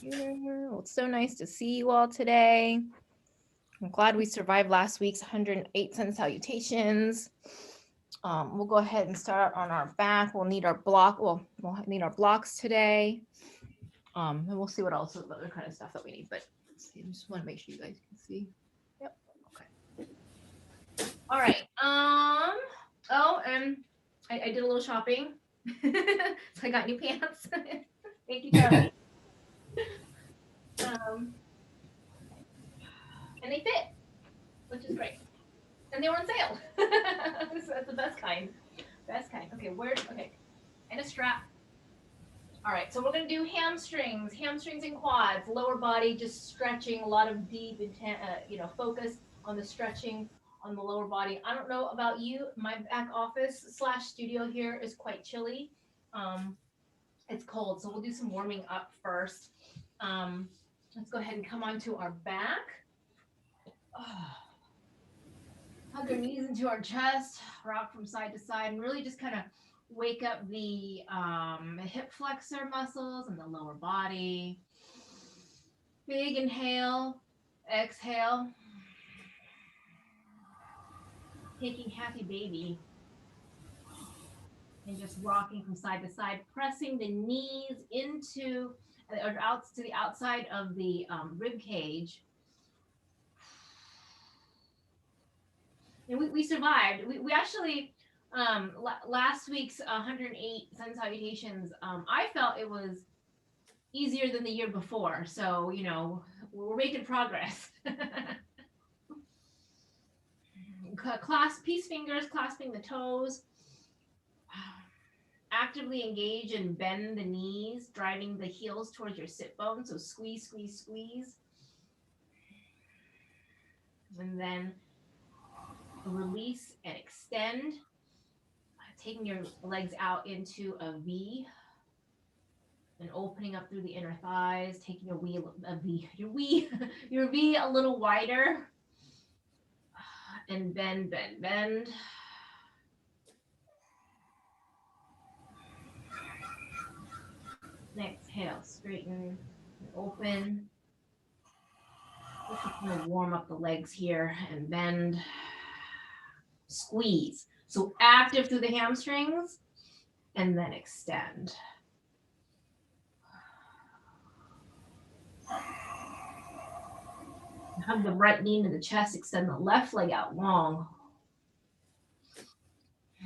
Well, it's so nice to see you all today. I'm glad we survived last week's 108 sun salutations. We'll go ahead and start on our back. We'll need our block. Well, we'll need our blocks today. And we'll see what else other kind of stuff that we need. But let's see. I just want to make sure you guys can see. Yep. Okay. All right. Oh, and I did a little shopping. So I got new pants. Thank you, Charlie. And they fit, which is great. And they were on sale. So that's the best kind. Best kind. Okay, okay. And a strap. All right, so we're gonna do hamstrings and quads, lower body, just stretching, a lot of deep, focus on the stretching on the lower body. I don't know about you, my back office / studio here is quite chilly. It's cold, so we'll do some warming up first. Let's go ahead and come onto our back. Hug our knees into our chest, rock from side to side, and really just kind of wake up the hip flexor muscles and the lower body. Big inhale, exhale. Taking happy baby. And just rocking from side to side, pressing the knees into or out to the outside of the rib cage. And we survived. We actually, last week's 108 sun salutations, I felt it was easier than the year before. So, you know, we're making progress. Clasp, peace fingers, clasping the toes. Actively engage and bend the knees, driving the heels towards your sit bone. So squeeze, squeeze, squeeze. And then release and extend, taking your legs out into a V and opening up through the inner thighs, taking your V a little wider, and bend, bend, bend. Exhale, straighten and open. Just kind of warm up the legs here and bend. Squeeze. So active through the hamstrings and then extend. Hug the right knee into the chest, extend the left leg out long.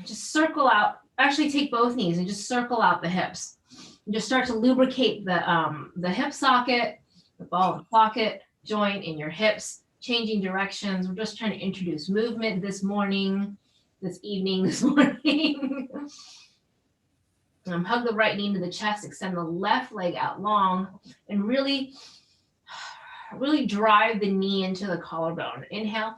Just circle out, actually take both knees and just circle out the hips. And just start to lubricate the hip socket, the ball and socket joint in your hips, changing directions. We're just trying to introduce movement this morning, this evening, this morning. Hug the right knee into the chest, extend the left leg out long, and really drive the knee into the collarbone. Inhale,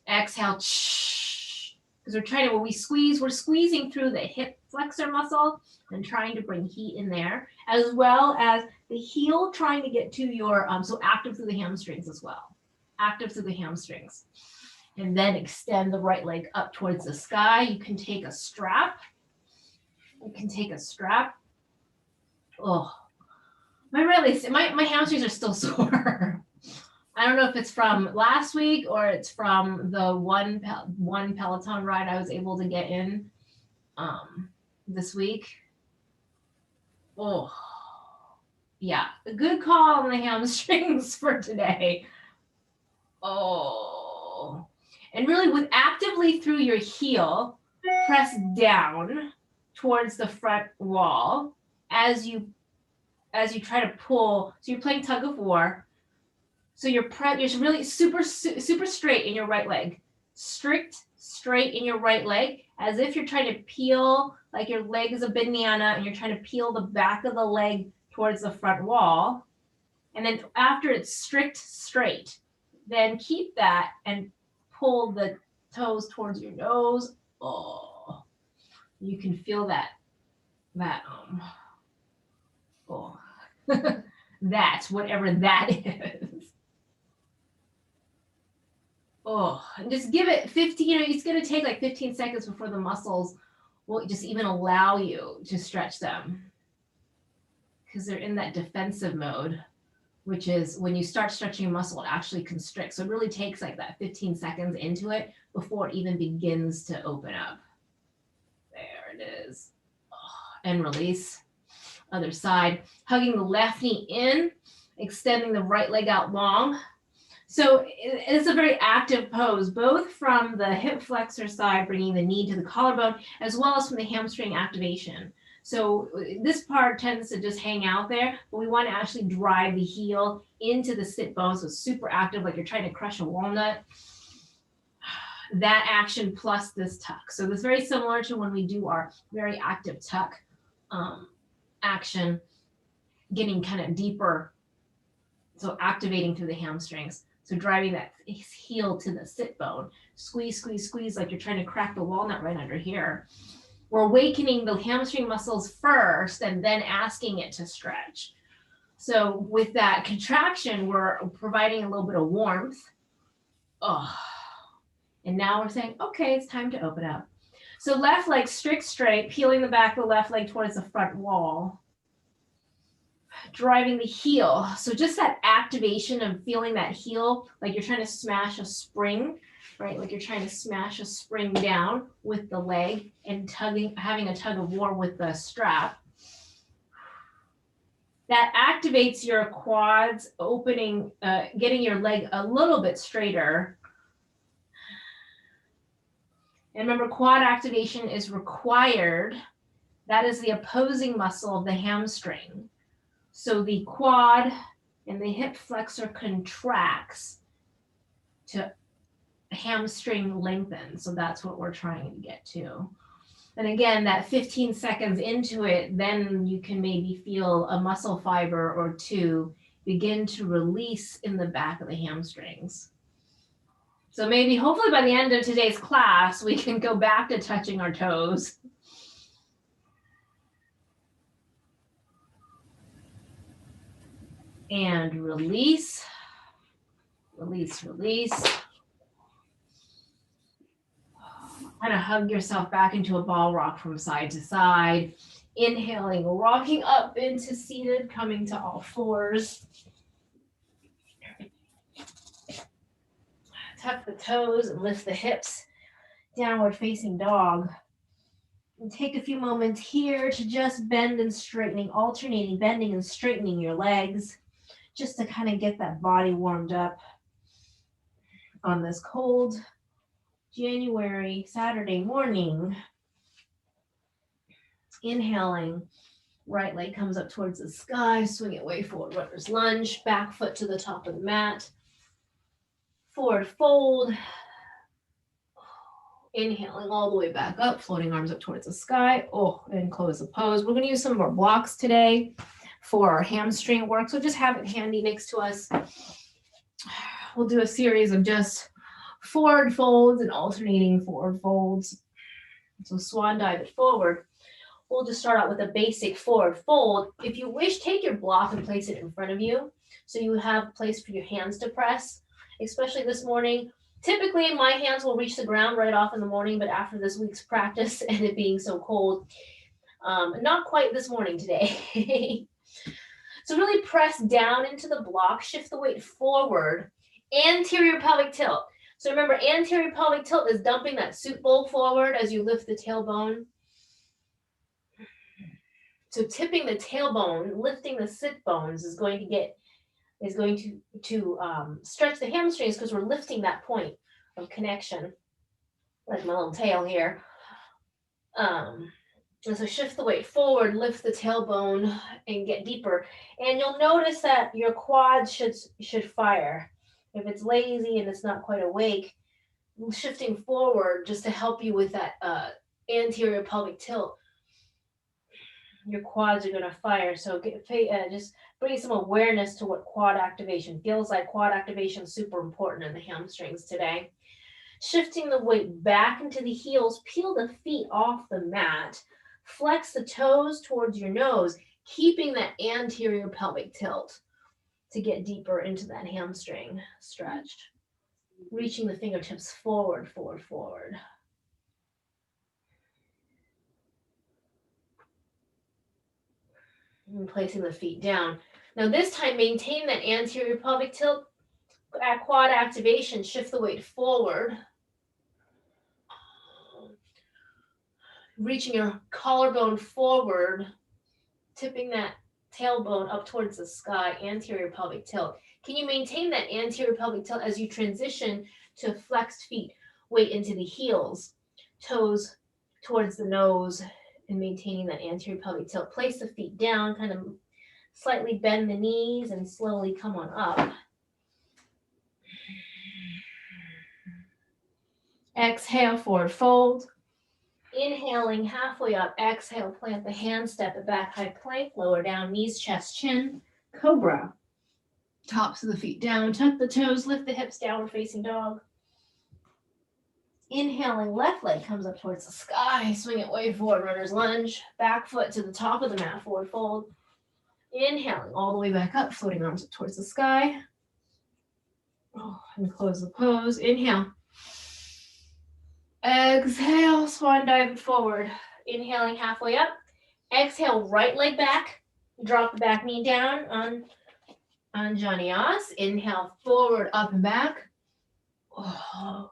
exhale, because we're trying to, when we squeeze, we're squeezing through the hip flexor muscle and trying to bring heat in there, as well as the heel trying to get to your, so active through the hamstrings as well. Active through the hamstrings. And then extend the right leg up towards the sky. You can take a strap. Oh, my hamstrings are still sore. I don't know if it's from last week or it's from the one Peloton ride I was able to get in this week. Oh, yeah, a good call on the hamstrings for today. Oh, and really with actively through your heel, press down towards the front wall as you try to pull. So you're playing tug of war. So you're really super straight in your right leg. Straight in your right leg, as if you're trying to peel, like your leg is a banana and you're trying to peel the back of the leg towards the front wall. And then after it's straight, then keep that and pull the toes towards your nose. Oh, you can feel that that's whatever that is. Oh, and just give it 15, it's going to take like 15 seconds before the muscles will just even allow you to stretch them because they're in that defensive mode. which is when you start stretching a muscle, it actually constricts. So it really takes like that 15 seconds into it before it even begins to open up. There it is. And release. Other side. Hugging the left knee in, extending the right leg out long. So it's a very active pose, both from the hip flexor side, bringing the knee to the collarbone, as well as from the hamstring activation. So this part tends to just hang out there, but we want to actually drive the heel into the sit bone. So it's super active, like you're trying to crush a walnut. That action plus this tuck. So it's very similar to when we do our very active tuck action, getting kind of deeper. So activating through the hamstrings. So driving that heel to the sit bone. Squeeze, squeeze, squeeze like you're trying to crack the walnut right under here. We're awakening the hamstring muscles first and then asking it to stretch. So with that contraction, we're providing a little bit of warmth. Oh. And now we're saying, okay, it's time to open up. So left leg strict straight, peeling the back of the left leg towards the front wall. Driving the heel. So just that activation of feeling that heel, like you're trying to smash a spring, right? Like you're trying to smash a spring down with the leg and tugging, having a tug of war with the strap. That activates your quads, opening, getting your leg a little bit straighter. And remember, quad activation is required. That is the opposing muscle of the hamstring. So the quad and the hip flexor contracts to hamstring lengthen. So that's what we're trying to get to. And again, that 15 seconds into it, then you can maybe feel a muscle fiber or two begin to release in the back of the hamstrings. So maybe hopefully by the end of today's class, we can go back to touching our toes. And release, release, release. Kind of hug yourself back into a ball rock from side to side. Inhaling, rocking up into seated, coming to all fours. Tuck the toes and lift the hips. Downward facing dog. And take a few moments here to just bend and straightening, alternating, bending and straightening your legs, just to kind of get that body warmed up on this cold January Saturday morning. Inhaling, right leg comes up towards the sky, swing it way forward, runner's lunge, back foot to the top of the mat. Forward fold. Inhaling all the way back up, floating arms up towards the sky. Oh, and close the pose. We're going to use some of our blocks today for our hamstring work. So just have it handy next to us. We'll do a series of just forward folds and alternating forward folds. So swan dive it forward. We'll just start out with a basic forward fold. If you wish, take your block and place it in front of you so you have a place for your hands to press, especially this morning. Typically, my hands will reach the ground right off in the morning, but after this week's practice and it being so cold, not quite this morning today. So really press down into the block, shift the weight forward, anterior pelvic tilt. So remember, anterior pelvic tilt is dumping that soup bowl forward as you lift the tailbone. So tipping the tailbone, lifting the sit bones is going to stretch the hamstrings because we're lifting that point of connection, like my little tail here. And so shift the weight forward, lift the tailbone, and get deeper. And you'll notice that your quads should fire. If it's lazy and it's not quite awake, shifting forward just to help you with that anterior pelvic tilt, your quads are going to fire. So just bring some awareness to what quad activation feels like. Quad activation is super important in the hamstrings today. Shifting the weight back into the heels, peel the feet off the mat, flex the toes towards your nose, keeping that anterior pelvic tilt to get deeper into that hamstring stretched. Reaching the fingertips forward, forward, forward. And placing the feet down. Now this time, maintain that anterior pelvic tilt. At quad activation, shift the weight forward. Reaching your collarbone forward, tipping that tailbone up towards the sky, anterior pelvic tilt. Can you maintain that anterior pelvic tilt as you transition to flexed feet? Weight into the heels, toes towards the nose, and maintaining that anterior pelvic tilt. Place the feet down, kind of slightly bend the knees and slowly come on up. Exhale, forward fold. Inhaling halfway up, exhale, plant the hand, step it back, high plank, lower down, knees, chest, chin, cobra. Tops of the feet down, tuck the toes, lift the hips, downward facing dog. Inhaling, left leg comes up towards the sky, swing it way forward, runner's lunge, back foot to the top of the mat, forward fold. Inhaling all the way back up, floating arms up towards the sky. Oh, and close the pose. Inhale. Exhale, swan dive forward. Inhaling halfway up. Exhale, right leg back. Drop the back knee down on Anjaneyas. Inhale, forward, up and back. Oh.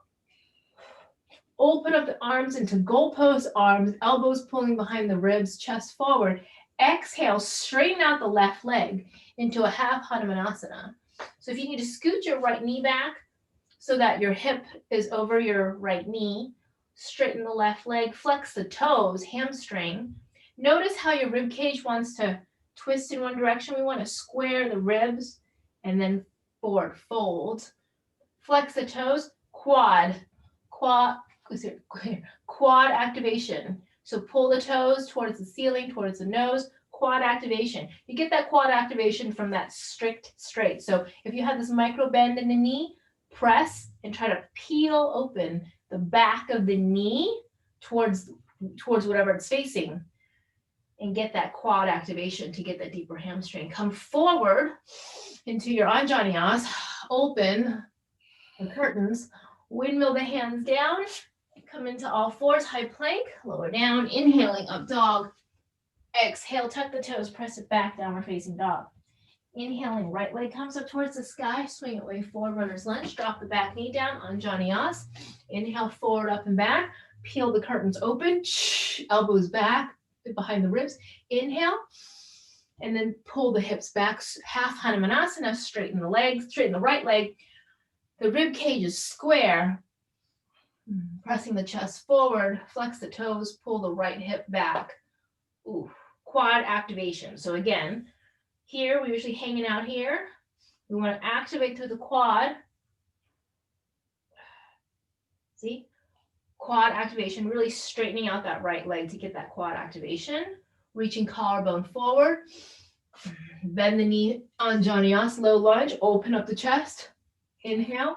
Open up the arms into goalpost arms, elbows pulling behind the ribs, chest forward. Exhale, straighten out the left leg into a half Hanumanasana. So if you need to scoot your right knee back so that your hip is over your right knee, straighten the left leg, flex the toes, hamstring. Notice how your rib cage wants to twist in one direction. We want to square the ribs and then forward fold. Flex the toes, quad activation. So pull the toes towards the ceiling, towards the nose, quad activation. You get that quad activation from that strict straight. So if you have this micro bend in the knee, press and try to peel open the back of the knee towards whatever it's facing and get that quad activation to get that deeper hamstring. Come forward into your Anjaneyas, open the curtains, windmill the hands down, come into all fours, high plank, lower down, inhaling up dog. Exhale, tuck the toes, press it back, downward facing dog. Inhaling, right leg comes up towards the sky, swing it way forward, runner's lunge, drop the back knee down, Anjaneyas. Inhale, forward, up and back, peel the curtains open, elbows back, behind the ribs. Inhale, and then pull the hips back, half Hanumanasana, straighten the legs, straighten the right leg. The rib cage is square, pressing the chest forward, flex the toes, pull the right hip back. Ooh, quad activation. So again, here, we're usually hanging out here. We want to activate through the quad. See? Quad activation, really straightening out that right leg to get that quad activation. Reaching collarbone forward. Bend the knee, Anjaneyas, low lunge. Open up the chest. Inhale.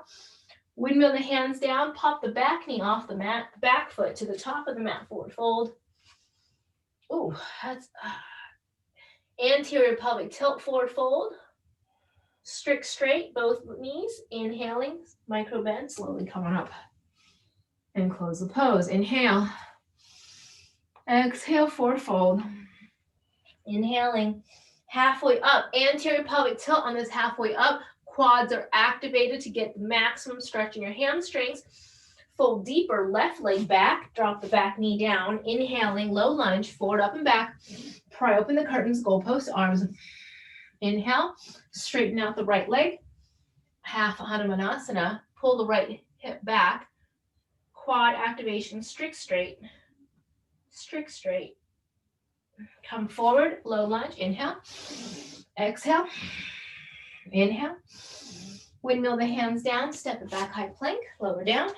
Windmill the hands down. Pop the back knee off the mat. Back foot to the top of the mat, forward fold. Ooh, that's... Anterior pelvic tilt, forward fold. Strict straight, both knees. Inhaling, micro bend, slowly coming up. And close the pose. Inhale. Exhale, forward fold. Inhaling, halfway up. Anterior pelvic tilt on this halfway up. Quads are activated to get the maximum stretch in your hamstrings. Fold deeper, left leg back, drop the back knee down, inhaling, low lunge, forward, up and back, pry open the curtains, goalpost arms. Inhale, straighten out the right leg, half Hanumanasana, pull the right hip back, quad activation, strict straight, come forward, low lunge, inhale, exhale, inhale, windmill the hands down, step it back, high plank, lower down,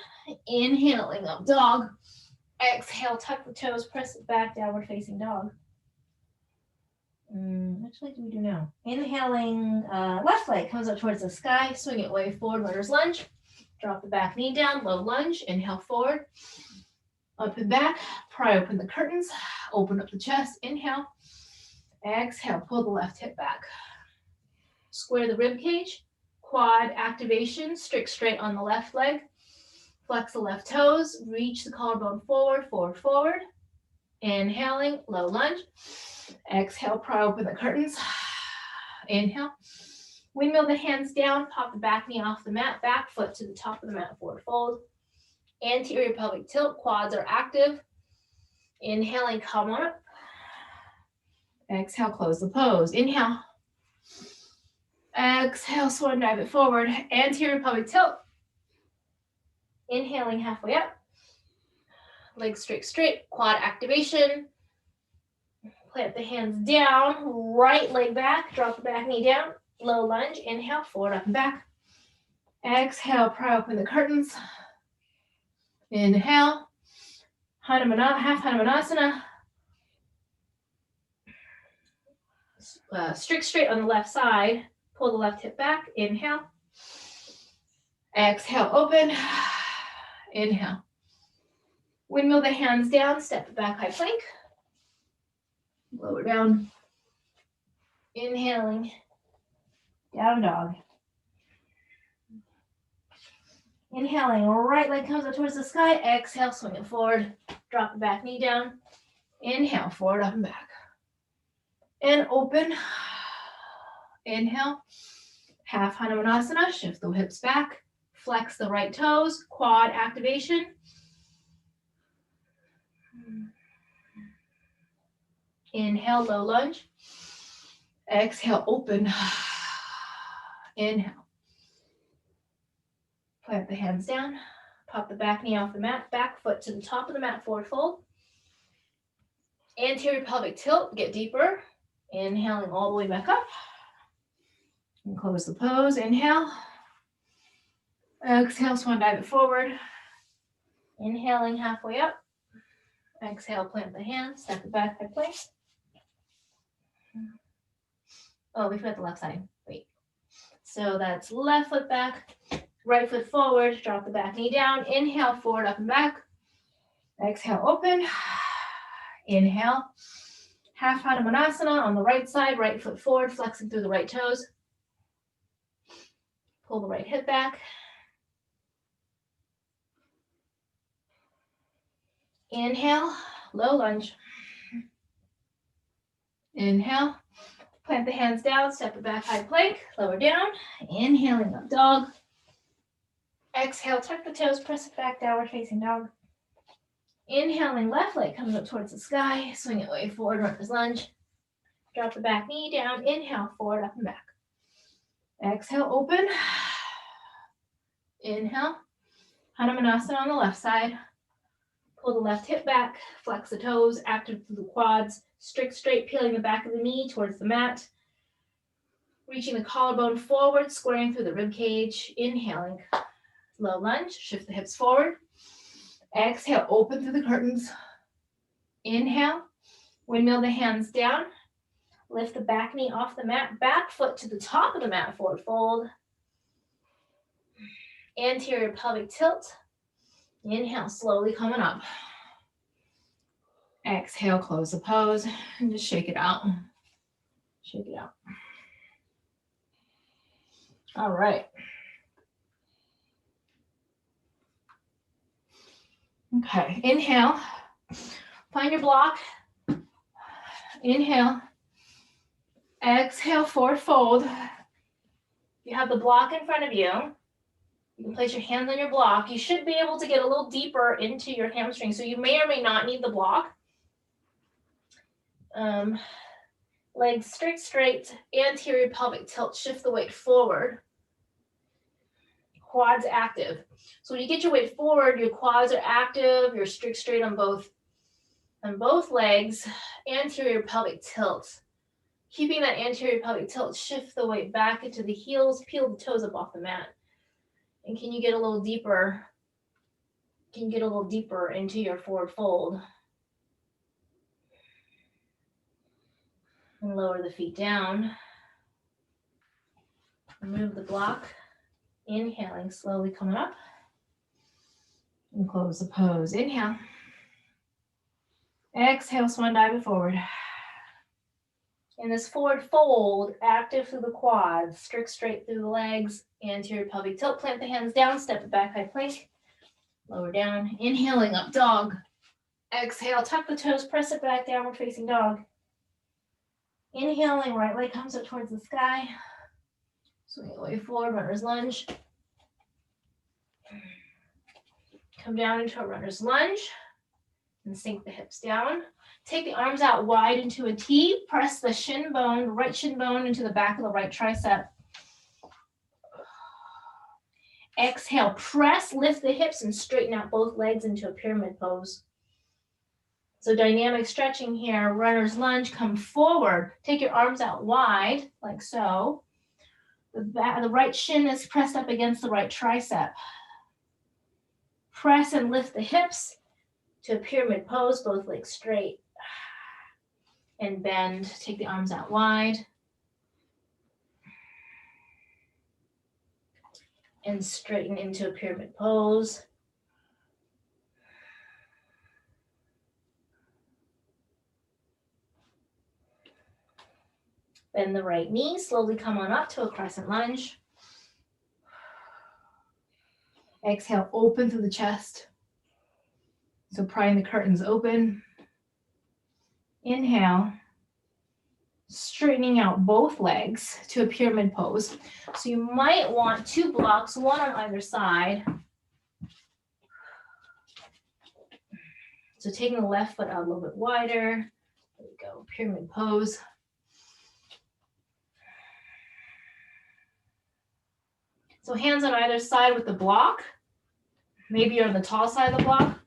inhaling up dog, exhale, tuck the toes, press it back, downward facing dog. Which leg do we do now? Inhaling, left leg comes up towards the sky, swing it way forward, runner's lunge, drop the back knee down, low lunge, inhale forward, up and back, pry open the curtains, open up the chest, inhale, exhale, pull the left hip back, square the rib cage, quad activation, strict straight on the left leg, flex the left toes, reach the collarbone forward, forward, inhaling, low lunge, exhale, pry open the curtains, Inhale. Windmill the hands down, pop the back knee off the mat, back foot to the top of the mat, forward fold. Anterior pelvic tilt, quads are active. Inhaling, come on up. Exhale, close the pose. Inhale. Exhale, swan dive it forward. Anterior pelvic tilt. Inhaling halfway up. Legs straight, straight. Quad activation. Plant the hands down. Right leg back. Drop the back knee down. Low lunge. Inhale, forward, up and back. Exhale, pry open the curtains. Inhale. Half Hanumanasana. Strict straight on the left side. Pull the left hip back. Inhale. Exhale, open. Inhale. Windmill the hands down. Step it back, high plank. Lower down. Inhaling. Down dog. Inhaling, right leg comes up towards the sky. Exhale, swing it forward. Drop the back knee down. Inhale, forward, up and back. And open. Inhale. Half Hanumanasana. Shift the hips back. Flex the right toes. Quad activation. Inhale, low lunge. Exhale, open. Inhale. Plant the hands down. Pop the back knee off the mat. Back foot to the top of the mat, forward fold. Anterior pelvic tilt. Get deeper. Inhaling all the way back up. And close the pose. Inhale. Exhale, swan dive it forward. Inhaling halfway up. Exhale, plant the hands. Step it back, high plank. Oh, we forgot the left side. Wait. So that's left foot back. Right foot forward, drop the back knee down. Inhale, forward, up and back. Exhale, open. Inhale. Half Hanumanasana on the right side, right foot forward, flexing through the right toes. Pull the right hip back. Inhale, low lunge. Inhale. Plant the hands down, step it back, high plank, lower down. Inhaling up dog. Exhale, tuck the toes, press it back, downward facing dog. Inhaling, left leg comes up towards the sky, swing it way forward, runner's lunge. Drop the back knee down, inhale, forward, up and back. Exhale, open. Inhale, Hanumanasana on the left side. Pull the left hip back, flex the toes, active through the quads, strict straight, peeling the back of the knee towards the mat. Reaching the collarbone forward, squaring through the rib cage. Inhaling, low lunge, shift the hips forward. Exhale, open through the curtains. Inhale, windmill the hands down. Lift the back knee off the mat, back foot to the top of the mat, forward fold. Anterior pelvic tilt. Inhale, slowly coming up. Exhale, close the pose, and just shake it out. Shake it out. All right. Okay, inhale. Find your block. Inhale. Exhale, forward fold. You have the block in front of you. You can place your hands on your block. You should be able to get a little deeper into your hamstring, so you may or may not need the block. Legs straight, anterior pelvic tilt, shift the weight forward. Quads active. So when you get your weight forward, your quads are active, you're strict straight on both legs, anterior pelvic tilt. Keeping that anterior pelvic tilt, shift the weight back into the heels, peel the toes up off the mat. And can you get a little deeper? Can you get a little deeper into your forward fold? And lower the feet down. Remove the block. Inhaling, slowly coming up. And close the pose. Inhale. Exhale, swan dive it forward. In this forward fold, active through the quads, strict straight through the legs, anterior pelvic tilt, plant the hands down, step it back, high plank, lower down, inhaling up dog. Exhale, tuck the toes, press it back, downward facing dog. Inhaling, right leg comes up towards the sky. Swing away forward, runner's lunge. Come down into a runner's lunge and sink the hips down. Take the arms out wide into a T. Press the shin bone, right shin bone into the back of the right tricep. Exhale, press, lift the hips and straighten out both legs into a pyramid pose. So dynamic stretching here, runner's lunge, come forward. Take your arms out wide, like so. The right shin is pressed up against the right tricep. Press and lift the hips to a pyramid pose, both legs straight. And bend, take the arms out wide. And straighten into a pyramid pose. Bend the right knee, slowly come on up to a crescent lunge. Exhale, open through the chest. So prying the curtains open. Inhale, straightening out both legs to a pyramid pose. So you might want two blocks, one on either side. So taking the left foot out a little bit wider. There we go, pyramid pose. So hands on either side with the block. Maybe you're on the tall side of the block.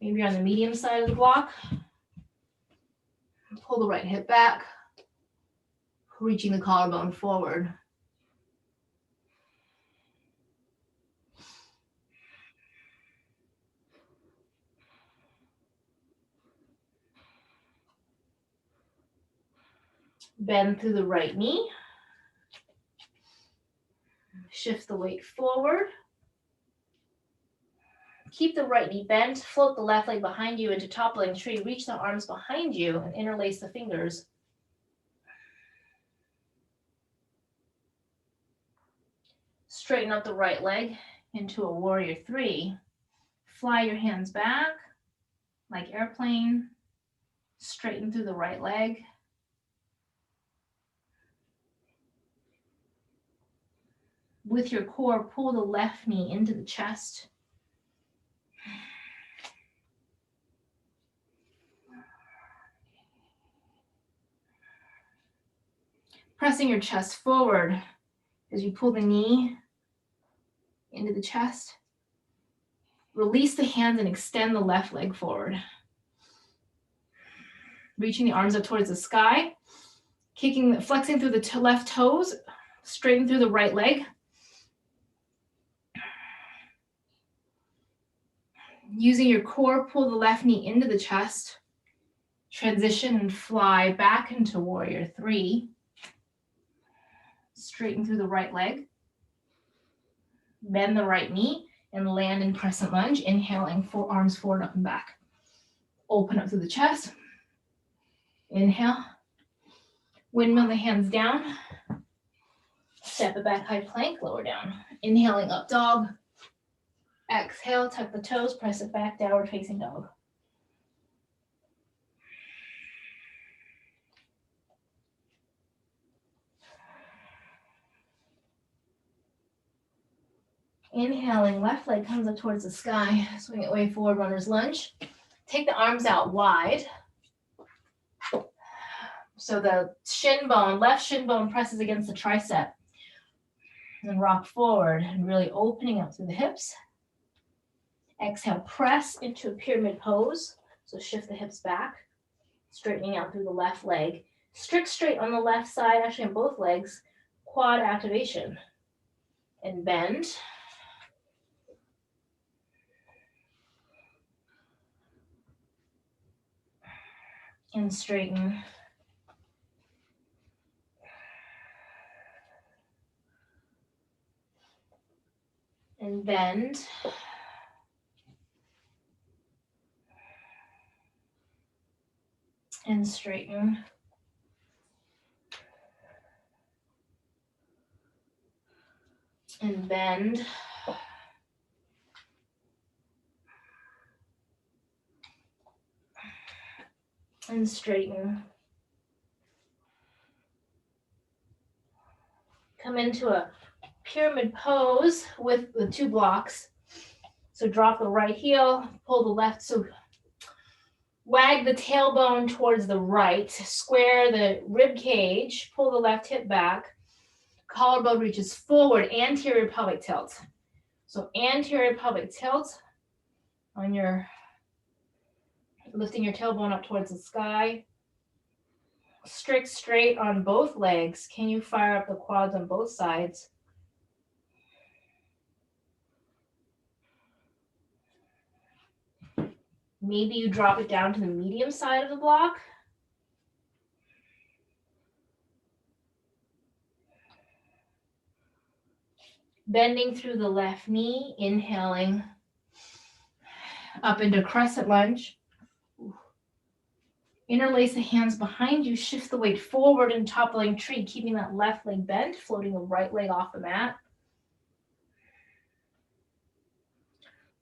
Maybe you're on the medium side of the block. Pull the right hip back, reaching the collarbone forward. Bend through the right knee. Shift the weight forward. Keep the right knee bent. Float the left leg behind you into toppling tree. Reach the arms behind you and interlace the fingers. Straighten up the right leg into a warrior three. Fly your hands back like airplane. Straighten through the right leg. With your core, pull the left knee into the chest. Pressing your chest forward as you pull the knee into the chest. Release the hands and extend the left leg forward. Reaching the arms up towards the sky. Flexing through the left toes. Straighten through the right leg. Using your core, pull the left knee into the chest. Transition and fly back into warrior three. Straighten through the right leg. Bend the right knee and land in crescent lunge. Inhaling, forearms forward, up and back. Open up through the chest. Inhale. Windmill the hands down. Step it back, high plank, lower down. Inhaling, up dog. Exhale, tuck the toes, press it back, downward facing dog. Inhaling, left leg comes up towards the sky. Swing it way forward, runner's lunge. Take the arms out wide. So the shin bone, left shin bone presses against the tricep. And rock forward and really opening up through the hips. Exhale, press into a pyramid pose. So shift the hips back, straightening out through the left leg. Strict straight on the left side, actually on both legs. Quad activation. And bend. And straighten. And bend. And straighten. And bend. And straighten. come into a pyramid pose with the 2 blocks. So drop the right heel, pull the left, so wag the tailbone towards the right, square the rib cage, pull the left hip back, collarbone reaches forward, anterior pelvic tilt. So anterior pelvic tilt on your, lifting your tailbone up towards the sky. Strict straight on both legs. Can you fire up the quads on both sides? Maybe you drop it down to the medium side of the block. Bending through the left knee, inhaling up into crescent lunge. Interlace the hands behind you, shift the weight forward in toppling tree, keeping that left leg bent, floating the right leg off the mat.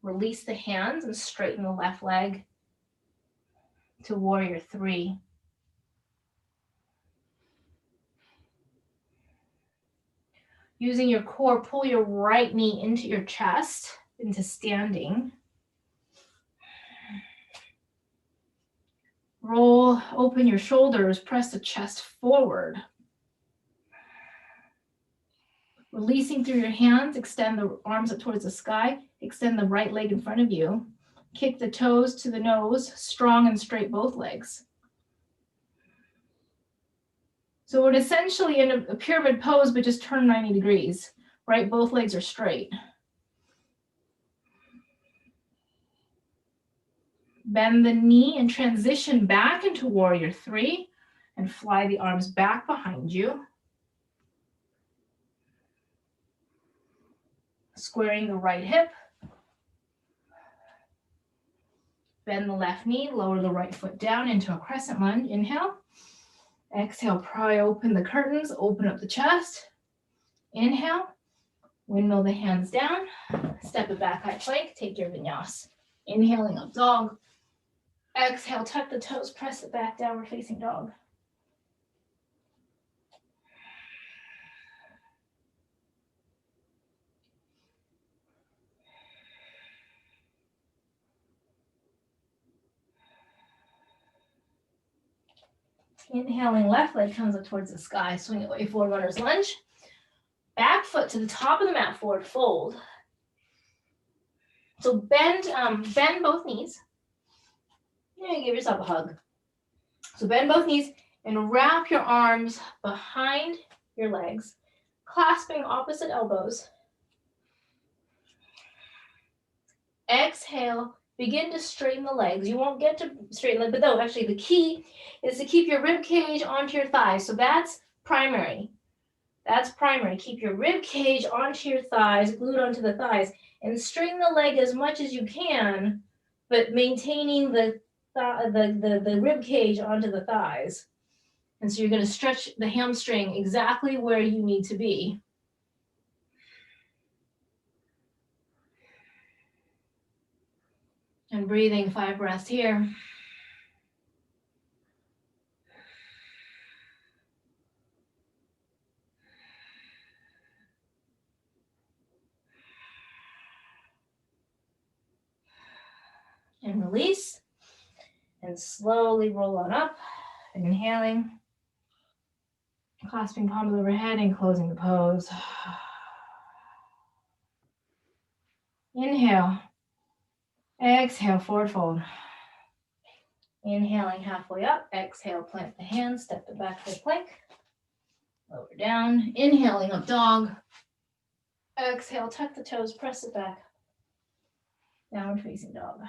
Release the hands and straighten the left leg to warrior 3. Using your core, pull your right knee into your chest, into standing. Roll, open your shoulders, press the chest forward. Releasing through your hands, extend the arms up towards the sky, extend the right leg in front of you. Kick the toes to the nose, strong and straight both legs. So we're essentially in a pyramid pose, but just turn 90 degrees, right? Both legs are straight. Bend the knee and transition back into warrior 3 and fly the arms back behind you. Squaring the right hip. Bend the left knee, lower the right foot down into a crescent lunge. Inhale. Exhale, pry open the curtains, open up the chest. Inhale. Windmill the hands down. Step it back, high plank. Take your vinyasa. Inhaling up dog. Exhale, tuck the toes, press it back, downward facing dog. Inhaling, left leg comes up towards the sky, swing it away, forward runner's lunge. Back foot to the top of the mat, forward fold. So bend both knees. Yeah, give yourself a hug. So bend both knees and wrap your arms behind your legs, clasping opposite elbows. Exhale, begin to straighten the legs. You won't get to straighten them, but though actually the key is to keep your rib cage onto your thighs. So that's primary. That's primary. Keep your rib cage onto your thighs, glued onto the thighs, and straighten the leg as much as you can, but maintaining the rib cage onto the thighs. And so you're going to stretch the hamstring exactly where you need to be. And breathing 5 breaths here. And release. And slowly roll on up. Inhaling. Clasping palms overhead and closing the pose. Inhale. Exhale, forward fold. Inhaling halfway up. Exhale, plant the hands, step it back to the plank. Lower down. Inhaling up dog. Exhale, tuck the toes, press it back. Downward facing dog.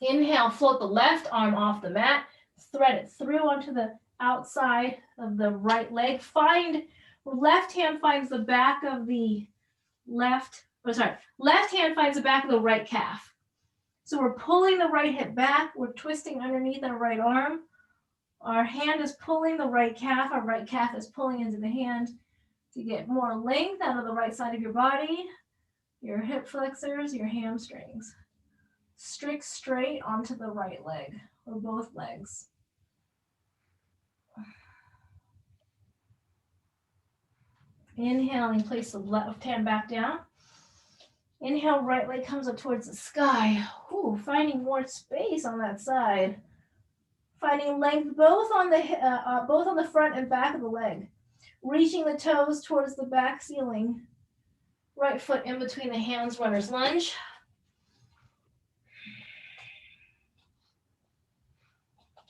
Inhale, float the left arm off the mat. Thread it through onto the outside of the right leg. Left hand finds the back of the left hand finds the back of the right calf. So we're pulling the right hip back. We're twisting underneath our right arm. Our hand is pulling the right calf. Our right calf is pulling into the hand to get more length out of the right side of your body, your hip flexors, your hamstrings. Strict straight onto the right leg or both legs. Inhaling, place the left hand back down. Inhale, right leg comes up towards the sky. Ooh, finding more space on that side. Finding length both on the front and back of the leg. Reaching the toes towards the back ceiling. Right foot in between the hands, runner's lunge.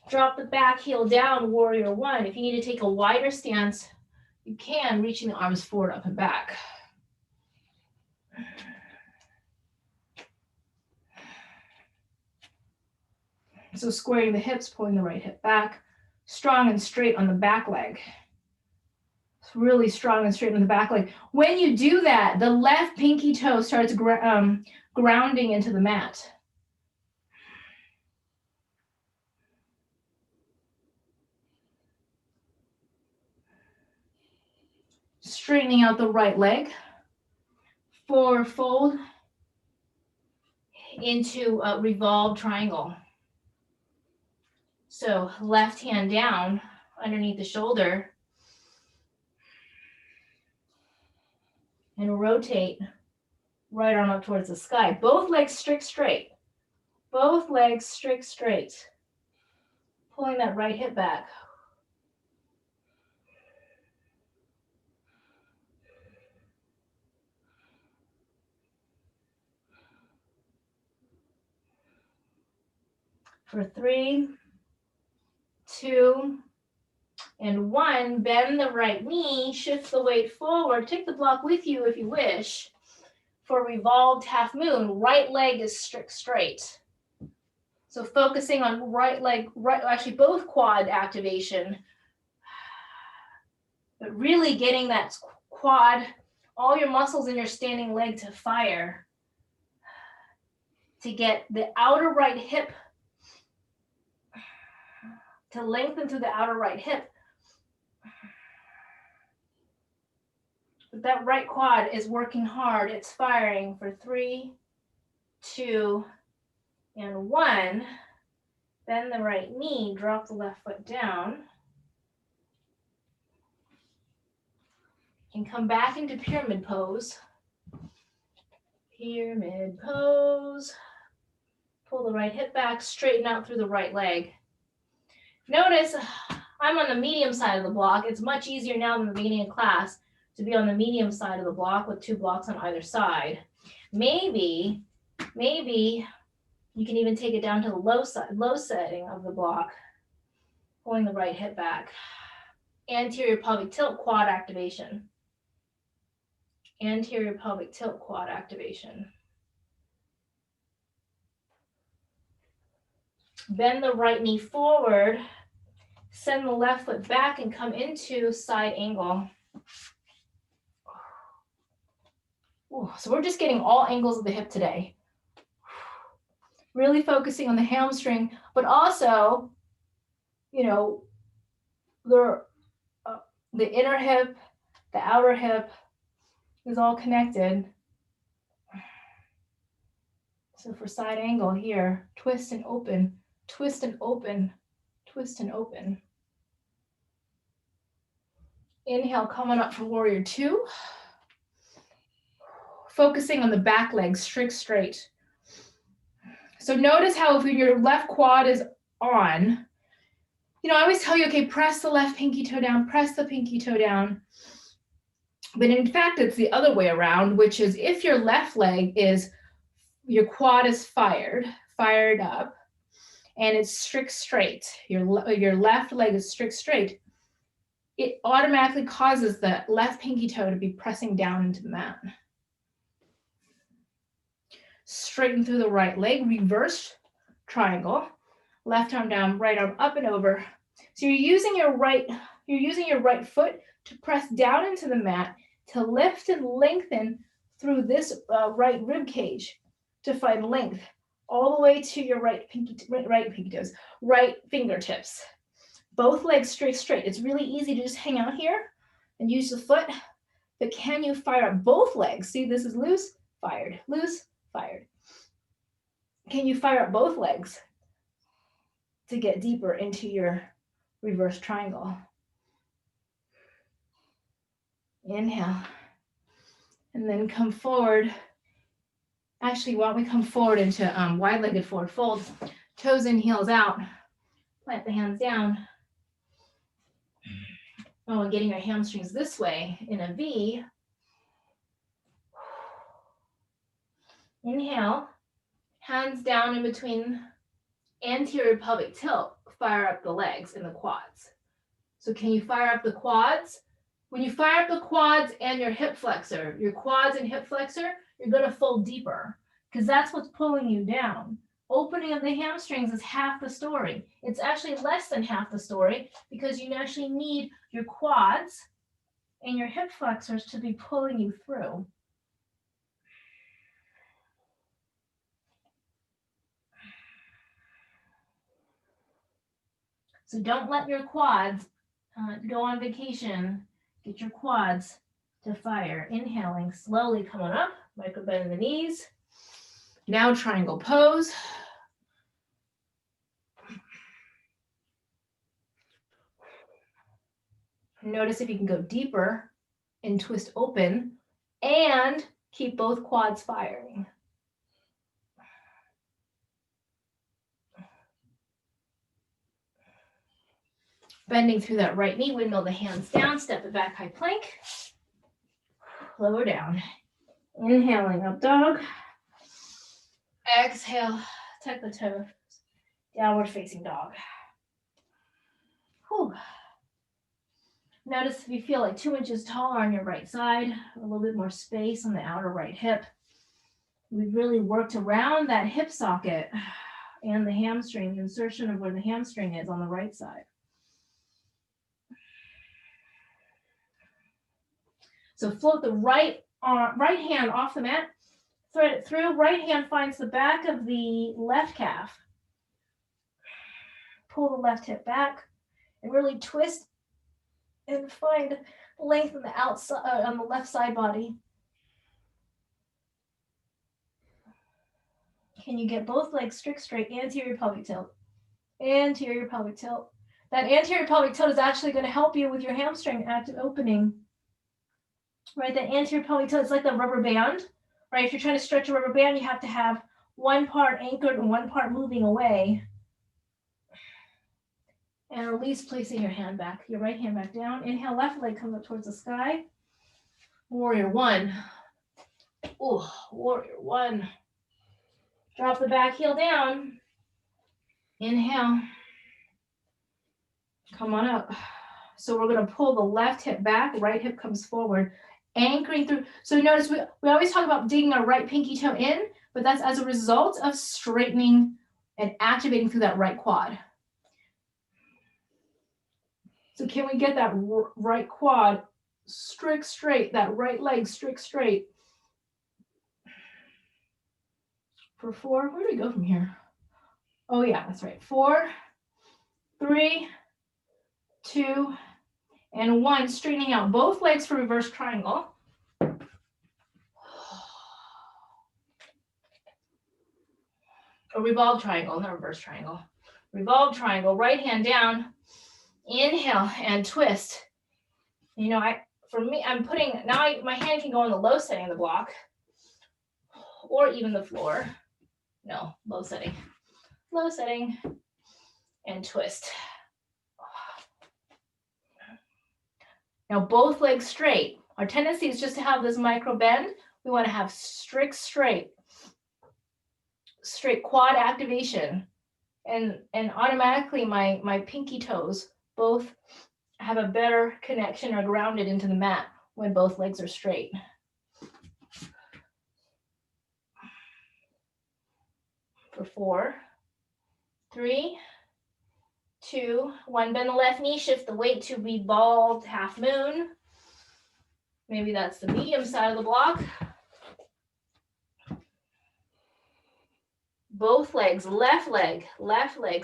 Drop the back heel down, warrior one. If you need to take a wider stance, you can, reaching the arms forward, up and back. So squaring the hips, pulling the right hip back, strong and straight on the back leg. It's really strong and straight on the back leg. When you do that, the left pinky toe starts grounding into the mat. Straightening out the right leg. Forward fold into a revolved triangle. So left hand down underneath the shoulder and rotate right arm up towards the sky. Both legs strict straight. Both legs strict straight. Pulling that right hip back. For 3, 2, and 1, bend the right knee, shift the weight forward, take the block with you if you wish. For revolved half moon, right leg is strict straight. So focusing on right leg, actually both quad activation, but really getting that quad, all your muscles in your standing leg to fire, to get the outer right hip, to lengthen through the outer right hip. But that right quad is working hard. It's firing for 3, 2, and 1. Bend the right knee, drop the left foot down. And come back into pyramid pose. Pyramid pose. Pull the right hip back, straighten out through the right leg. Notice I'm on the medium side of the block. It's much easier now than the beginning of class to be on the medium side of the block with 2 blocks on either side. Maybe you can even take it down to the low setting of the block, pulling the right hip back. Anterior pelvic tilt, quad activation. Anterior pelvic tilt, quad activation. Bend the right knee forward, send the left foot back and come into side angle. Ooh, so we're just getting all angles of the hip today. Really focusing on the hamstring, but also, the inner hip, the outer hip is all connected. So for side angle here, twist and open, twist and open, twist and open. Inhale, coming up for warrior 2. Focusing on the back leg, strict straight. So notice how if your left quad is on, I always tell you, okay, press the left pinky toe down, press the pinky toe down. But in fact, it's the other way around, which is if your left leg is, your quad is fired up, and it's strict straight, your left leg is strict straight, it automatically causes the left pinky toe to be pressing down into the mat. Straighten through the right leg, reverse triangle, left arm down, right arm up and over. So you're using your right foot to press down into the mat to lift and lengthen through this right rib cage to find length all the way to your right fingertips. Both legs straight. It's really easy to just hang out here and use the foot, but can you fire up both legs? See, this is loose, fired, loose, fired. Can you fire up both legs to get deeper into your reverse triangle? Inhale. And then come forward. Actually, why don't we come forward into wide-legged forward fold. Toes in, heels out. Plant the hands down. Oh, and getting your hamstrings this way in a V. Inhale. Hands down in between anterior pelvic tilt. Fire up the legs and the quads. So can you fire up the quads? When you fire up the quads and your hip flexor, your quads and hip flexor, you're going to fold deeper because that's what's pulling you down. Opening of the hamstrings is half the story. It's actually less than half the story because you actually need your quads and your hip flexors to be pulling you through. So don't let your quads go on vacation. Get your quads to fire. Inhaling, slowly coming up, micro bend in the knees. Now triangle pose. Notice if you can go deeper and twist open and keep both quads firing. Bending through that right knee, windmill the hands down, step it back, high plank. Lower down. Inhaling, up dog. Exhale, tuck the toes. Downward facing dog. Whew. Notice if you feel like 2 inches taller on your right side, a little bit more space on the outer right hip. We've really worked around that hip socket and the hamstring, the insertion of where the hamstring is on the right side. So float the right hand off the mat, thread it through. Right hand finds the back of the left calf. Pull the left hip back and really twist and find length on the outside, on the left side body. Can you get both legs strict straight? Anterior pelvic tilt. Anterior pelvic tilt. That anterior pelvic tilt is actually going to help you with your hamstring active opening. Right, that anterior pelvic tilt is like the rubber band. Right, if you're trying to stretch a rubber band, you have to have one part anchored and one part moving away. And release, placing your hand back, your right hand back down. Inhale, left leg comes up towards the sky. Warrior one. Ooh, warrior one. Drop the back heel down. Inhale. Come on up. So we're going to pull the left hip back, right hip comes forward, anchoring through. So notice we always talk about digging our right pinky toe in, but that's as a result of straightening and activating through that right quad. So can we get that right quad strict straight, that right leg strict straight? For 4, where do we go from here? Oh yeah, that's right. 4, 3, 2, and 1. Straightening out both legs for reverse triangle. Or revolved triangle, not reverse triangle. Revolved triangle, right hand down. Inhale and twist. You know, I'm putting, now my hand can go on the low setting of the block or even the floor. No, low setting. Low setting and twist. Now both legs straight. Our tendency is just to have this micro bend. We want to have strict straight quad activation. And automatically my pinky toes both have a better connection or grounded into the mat when both legs are straight. For 4, 3, 2, 1. Bend the left knee, shift the weight to revolved half moon. Maybe that's the medium side of the block. Both legs, left leg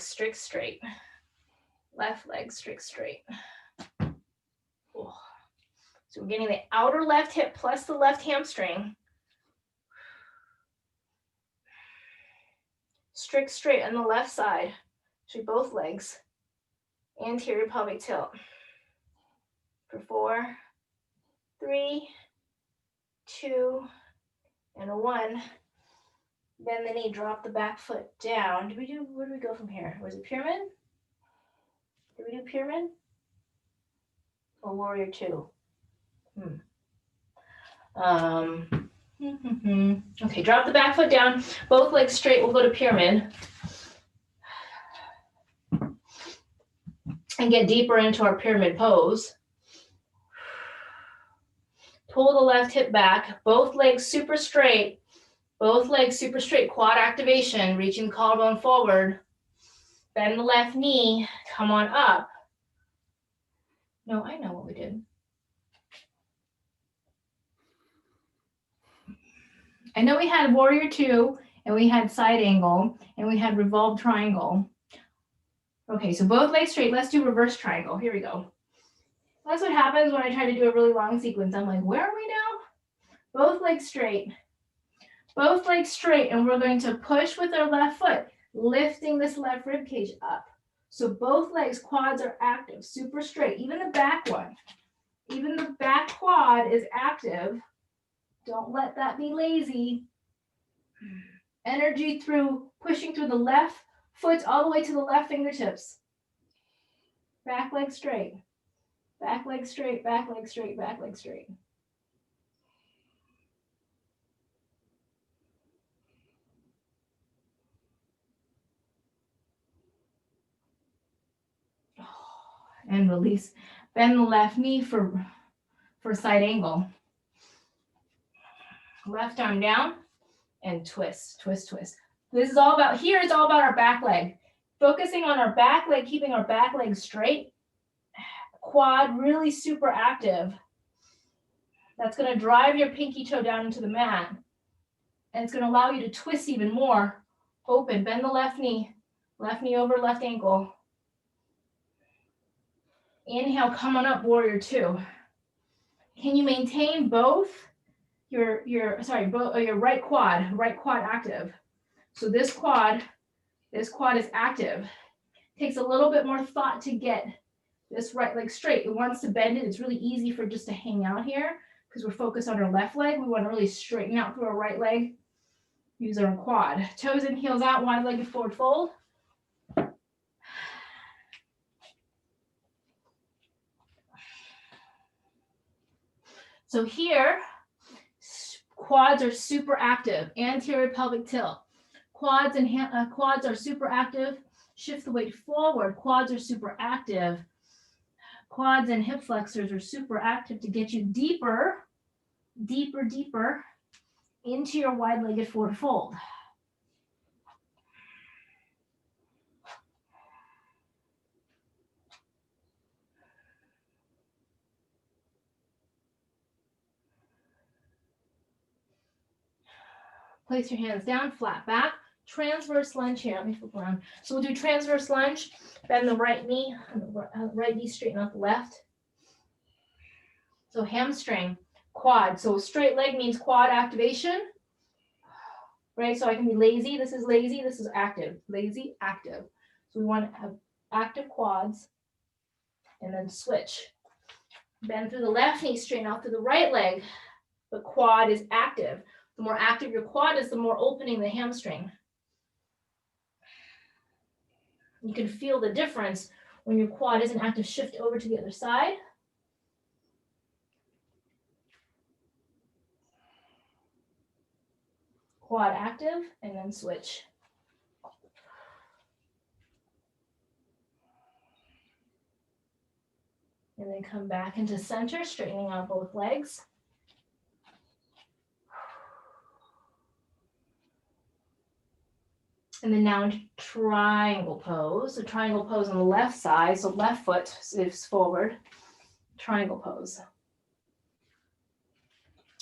strict straight. Left leg strict straight. Oh. So we're getting the outer left hip plus the left hamstring. Strict straight on the left side. Actually, both legs. Anterior pelvic tilt. For 4, 3, 2, and 1. Bend the knee, drop the back foot down. Where do we go from here? Was it pyramid? Did we do pyramid? Or warrior 2? Okay, drop the back foot down. Both legs straight. We'll go to pyramid. And get deeper into our pyramid pose. Pull the left hip back. Both legs super straight. Both legs super straight. Quad activation. Reaching the collarbone forward. Bend the left knee. Come on up. No, I know what we did. I know we had warrior 2, and we had side angle, and we had revolved triangle. Okay, so both legs straight. Let's do reverse triangle. Here we go. That's what happens when I try to do a really long sequence. I'm like, where are we now? Both legs straight. Both legs straight, and we're going to push with our left foot, lifting this left rib cage up. So both legs, quads are active, super straight. Even the back one. Even the back quad is active. Don't let that be lazy. Energy through pushing through the left foot all the way to the left fingertips. Back leg straight. Back leg straight, back leg straight, back leg straight. And release. Bend the left knee for side angle. Left arm down and twist, twist, twist. This is all about, here it's all about our back leg. Focusing on our back leg, keeping our back leg straight. Quad really super active. That's going to drive your pinky toe down into the mat. And it's going to allow you to twist even more. Open, bend the left knee over left ankle. Inhale, come on up, warrior 2. Can you maintain both your right quad active? So this quad is active. Takes a little bit more thought to get this right leg straight. It wants to bend it. It's really easy for just to hang out here because we're focused on our left leg. We want to really straighten out through our right leg. Use our quad. Toes in, heels out, wide-legged forward fold. So here, quads are super active. Anterior pelvic tilt. Quads are super active. Shift the weight forward. Quads are super active. Quads and hip flexors are super active to get you deeper, deeper, deeper into your wide-legged forward fold. Place your hands down, flat back. Transverse lunge here. Let me flip around. So we'll do transverse lunge. Bend the right knee, straighten out the left. So hamstring, quad. So straight leg means quad activation. Right? So I can be lazy. This is lazy. This is active. Lazy, active. So we want to have active quads and then switch. Bend through the left knee, straighten out through the right leg. The quad is active. The more active your quad is, the more opening the hamstring. You can feel the difference when your quad isn't active. Shift over to the other side. Quad active, and then switch. And then come back into center, straightening out both legs. And then now into triangle pose. So triangle pose on the left side. So left foot is forward. Triangle pose.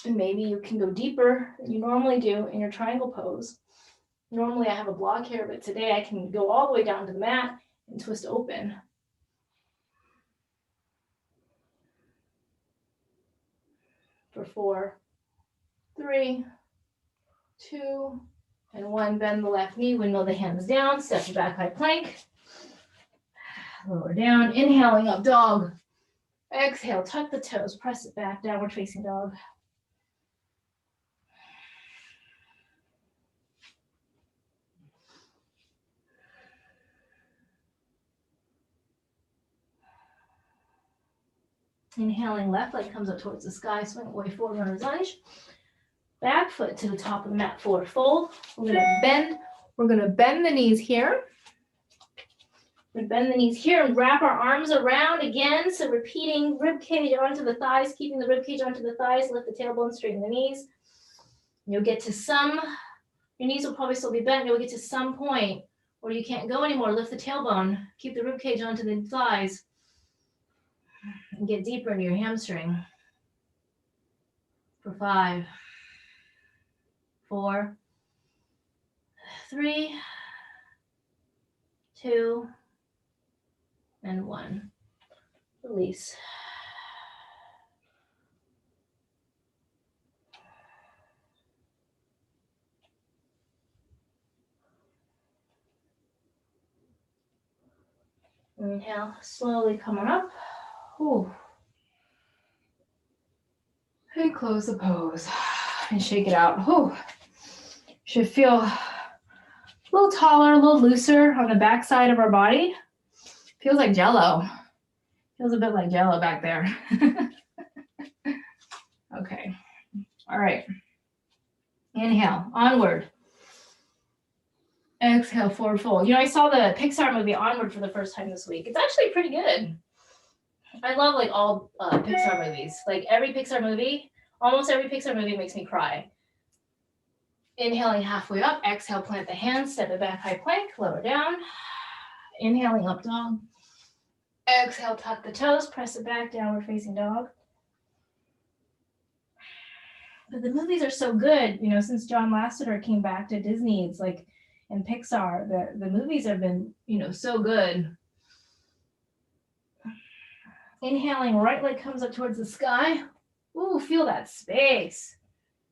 And maybe you can go deeper than you normally do in your triangle pose. Normally I have a block here, but today I can go all the way down to the mat and twist open. For 4, 3, 2, and 1, bend the left knee, windmill the hands down, step your back high plank. Lower down, inhaling up dog. Exhale, tuck the toes, press it back, downward facing dog. Inhaling, left leg comes up towards the sky, swing away forward, runner's lunge. Back foot to the top of the mat, forward fold. We're gonna bend the knees here. We're gonna bend the knees here and wrap our arms around again. So repeating rib cage onto the thighs, keeping the rib cage onto the thighs, lift the tailbone, straighten the knees. You'll get to your knees will probably still be bent. You'll get to some point where you can't go anymore. Lift the tailbone, keep the rib cage onto the thighs, and get deeper into your hamstring. For 5, 4, 3, 2, and 1. Release. Inhale, slowly coming up. Ooh. And close the pose and shake it out. Ooh. Should feel a little taller, a little looser on the back side of our body. Feels like Jello. Feels a bit like Jello back there. Okay. All right. Inhale, onward. Exhale, forward fold. You know, I saw the Pixar movie Onward for the first time this week. It's actually pretty good. I love like all Pixar movies. Like every Pixar movie, almost every Pixar movie makes me cry. Inhaling halfway up, exhale, plant the hands, step it back, high plank, lower down. Inhaling up dog. Exhale, tuck the toes, press it back, downward facing dog. But the movies are so good, you know, since John Lasseter came back to Disney, it's like, and Pixar, the movies have been, you know, so good. Inhaling, right leg comes up towards the sky. Ooh, feel that space.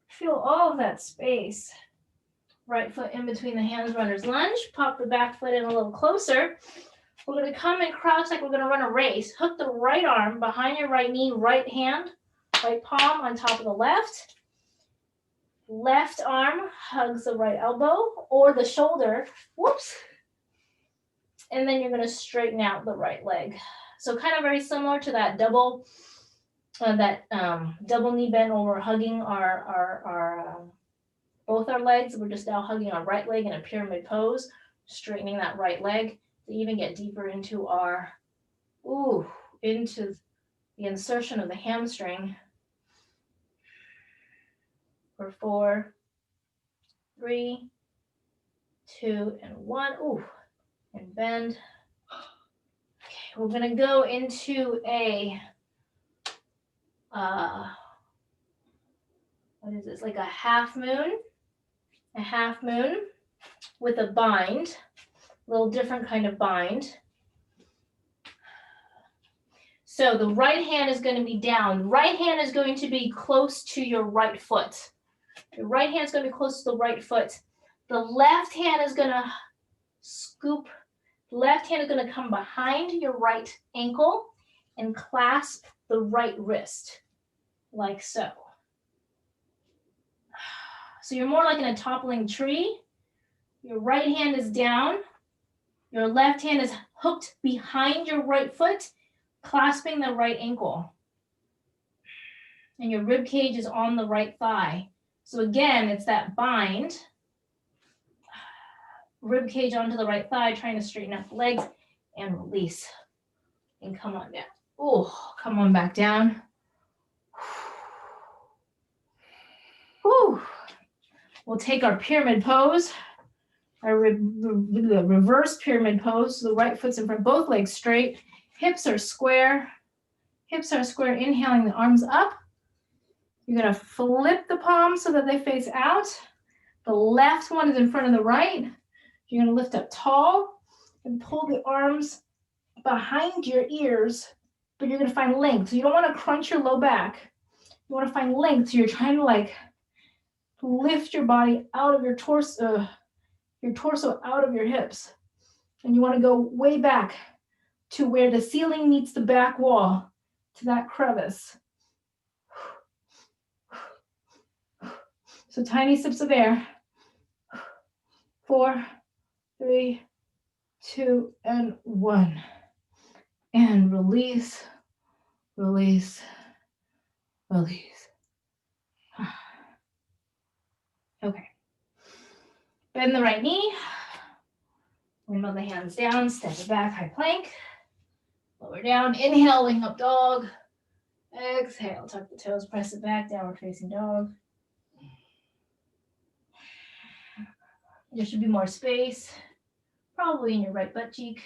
Feel all of that space. Right foot in between the hands, runner's lunge. Pop the back foot in a little closer. We're going to come and crouch like we're going to run a race. Hook the right arm behind your right knee, right hand, right palm on top of the left. Left arm hugs the right elbow or the shoulder. Whoops. And then you're going to straighten out the right leg. So kind of very similar to that double knee bend when we're hugging our both our legs. We're just now hugging our right leg in a pyramid pose, straightening that right leg to even get deeper into into the insertion of the hamstring. For 4, 3, 2, and 1. Ooh, and bend. Okay, we're gonna go into a what is this? Like a half moon with a bind, a little different kind of bind. So the right hand is going to be down. The right hand is going to be close to your right foot. Your right hand is going to be close to the right foot. The left hand is going to scoop. The left hand is going to come behind your right ankle and clasp the right wrist, like so. So you're more like in a toppling tree. Your right hand is down. Your left hand is hooked behind your right foot, clasping the right ankle. And your rib cage is on the right thigh. So again, it's that bind. Rib cage onto the right thigh, trying to straighten out the legs and release. And come on down. Oh, come on back down. Whew. We'll take our pyramid pose, our reverse pyramid pose. So the right foot's in front, both legs straight. Hips are square. Hips are square. Inhaling the arms up. You're going to flip the palms so that they face out. The left one is in front of the right. You're going to lift up tall and pull the arms behind your ears, but you're going to find length. So you don't want to crunch your low back. You want to find length. So you're trying to like lift your body out of your torso out of your hips. And you want to go way back to where the ceiling meets the back wall to that crevice. So tiny sips of air. 4, 3, 2, and 1. And release, release, release. Okay. Bend the right knee. Windmill the hands down, step it back, high plank. Lower down, inhale, wing up dog. Exhale, tuck the toes, press it back, downward facing dog. There should be more space, probably in your right butt cheek.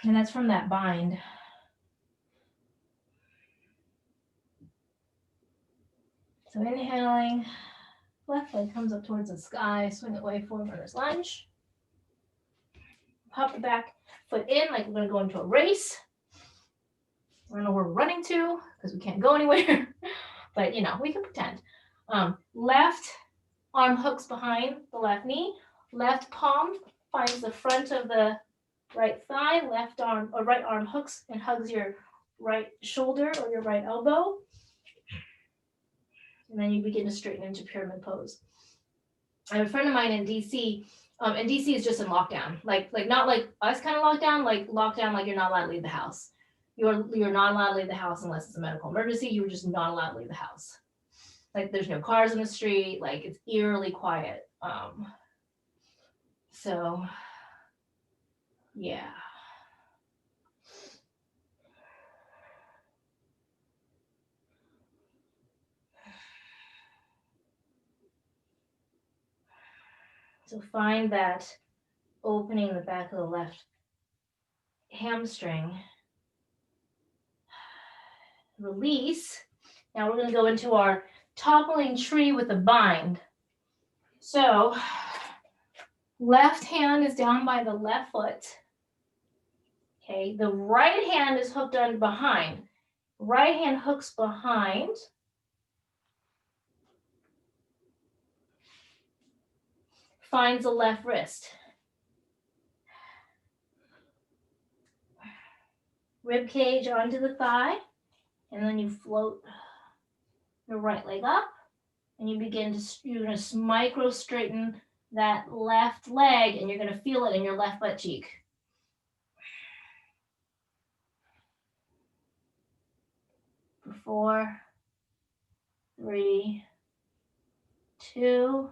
And that's from that bind. So inhaling, left leg comes up towards the sky, swing it away, forward runner's lunge. Pop the back foot in like we're gonna go into a race. I don't know where we're running to because we can't go anywhere, but you know, we can pretend. Left arm hooks behind the left knee. Left palm finds the front of the right thigh. Left arm or right arm hooks and hugs your right shoulder or your right elbow. And then you begin to straighten into pyramid pose. I have a friend of mine in DC, and DC is just in lockdown, like not like us kind of lockdown like you're not allowed to leave the house. You're not allowed to leave the house unless it's a medical emergency. You're just not allowed to leave the house. Like there's no cars in the street. Like it's eerily quiet. So yeah. So find that opening in the back of the left hamstring. Release. Now we're going to go into our toppling tree with a bind. So left hand is down by the left foot. Okay, the right hand is hooked on behind. Right hand hooks behind. Finds the left wrist. Rib cage onto the thigh. And then you float your right leg up. And you're going to micro straighten that left leg. And you're going to feel it in your left butt cheek. For 4, 3, 2,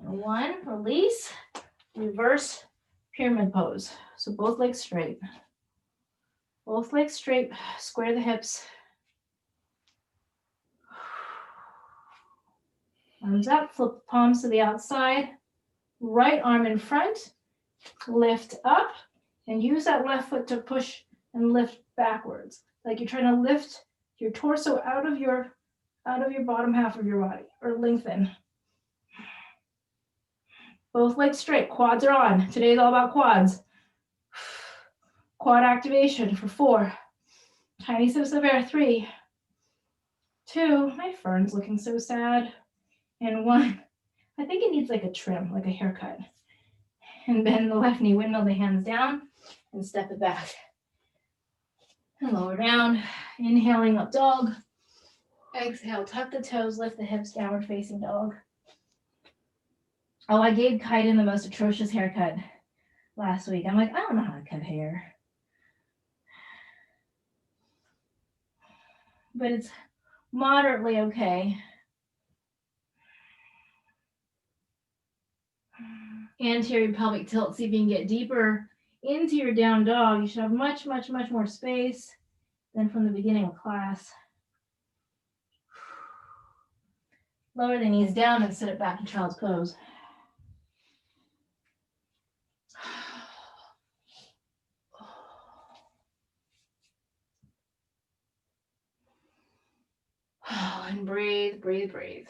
and 1. Release. Reverse pyramid pose. So both legs straight. Both legs straight. Square the hips. Arms up. Flip the palms to the outside. Right arm in front. Lift up. And use that left foot to push and lift backwards. Like you're trying to lift your torso out of your bottom half of your body, or lengthen. Both legs straight, quads are on. Today's all about quads. Quad activation for 4. Tiny sips of air, 3, 2, my fern's looking so sad, and 1. I think it needs like a trim, like a haircut. And bend the left knee, windmill the hands down, and step it back. And lower down, inhaling up dog. Exhale, tuck the toes, lift the hips, downward facing dog. Oh, I gave Kaiden the most atrocious haircut last week. I'm like, I don't know how to cut hair. But it's moderately okay. Anterior pelvic tilt, see if you can get deeper into your down dog. You should have much, much, much more space than from the beginning of class. Lower the knees down and sit it back in child's pose. And breathe, breathe, breathe.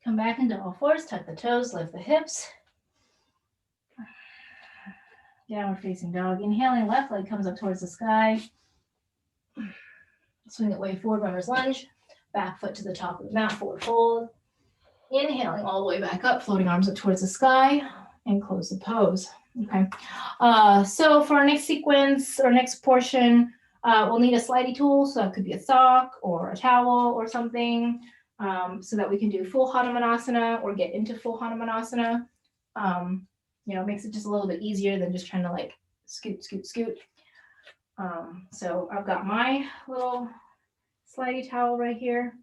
Come back into all fours, tuck the toes, lift the hips. Downward facing dog. Inhaling, left leg comes up towards the sky. Swing it way forward, runner's lunge. Back foot to the top of the mat, forward fold. Inhaling all the way back up, floating arms up towards the sky, and close the pose. Okay. So for our next sequence or next portion, we'll need a slidey tool. So that could be a sock or a towel or something, so that we can do full Hanumanasana or get into full Hanumanasana. You know, it makes it just a little bit easier than just trying to like scoot, scoot, scoot. So I've got my little slidey towel right here.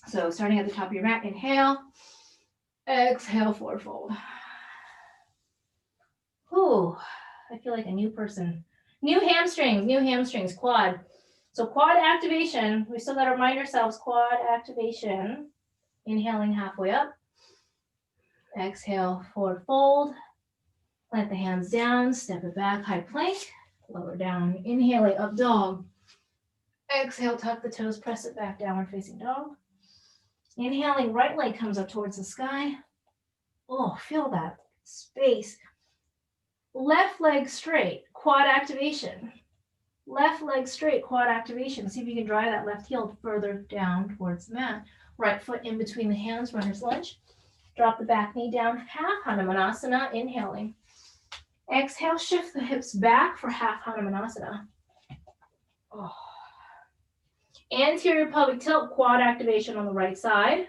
So starting at the top of your mat, inhale, exhale, forward fold. Ooh, I feel like a new person. New hamstrings, quad. So quad activation, we still got to remind ourselves, quad activation. Inhaling halfway up. Exhale, forward fold. Plant the hands down, step it back, high plank. Lower down, inhaling, up dog. Exhale, tuck the toes, press it back, downward facing dog. Inhaling, right leg comes up towards the sky. Oh, feel that space. Left leg straight, quad activation. Left leg straight, quad activation. See if you can drive that left heel further down towards the mat. Right foot in between the hands, runner's lunge. Drop the back knee down, half Hanumanasana, inhaling. Exhale, shift the hips back for half Hanumanasana. Oh. Anterior pelvic tilt, quad activation on the right side.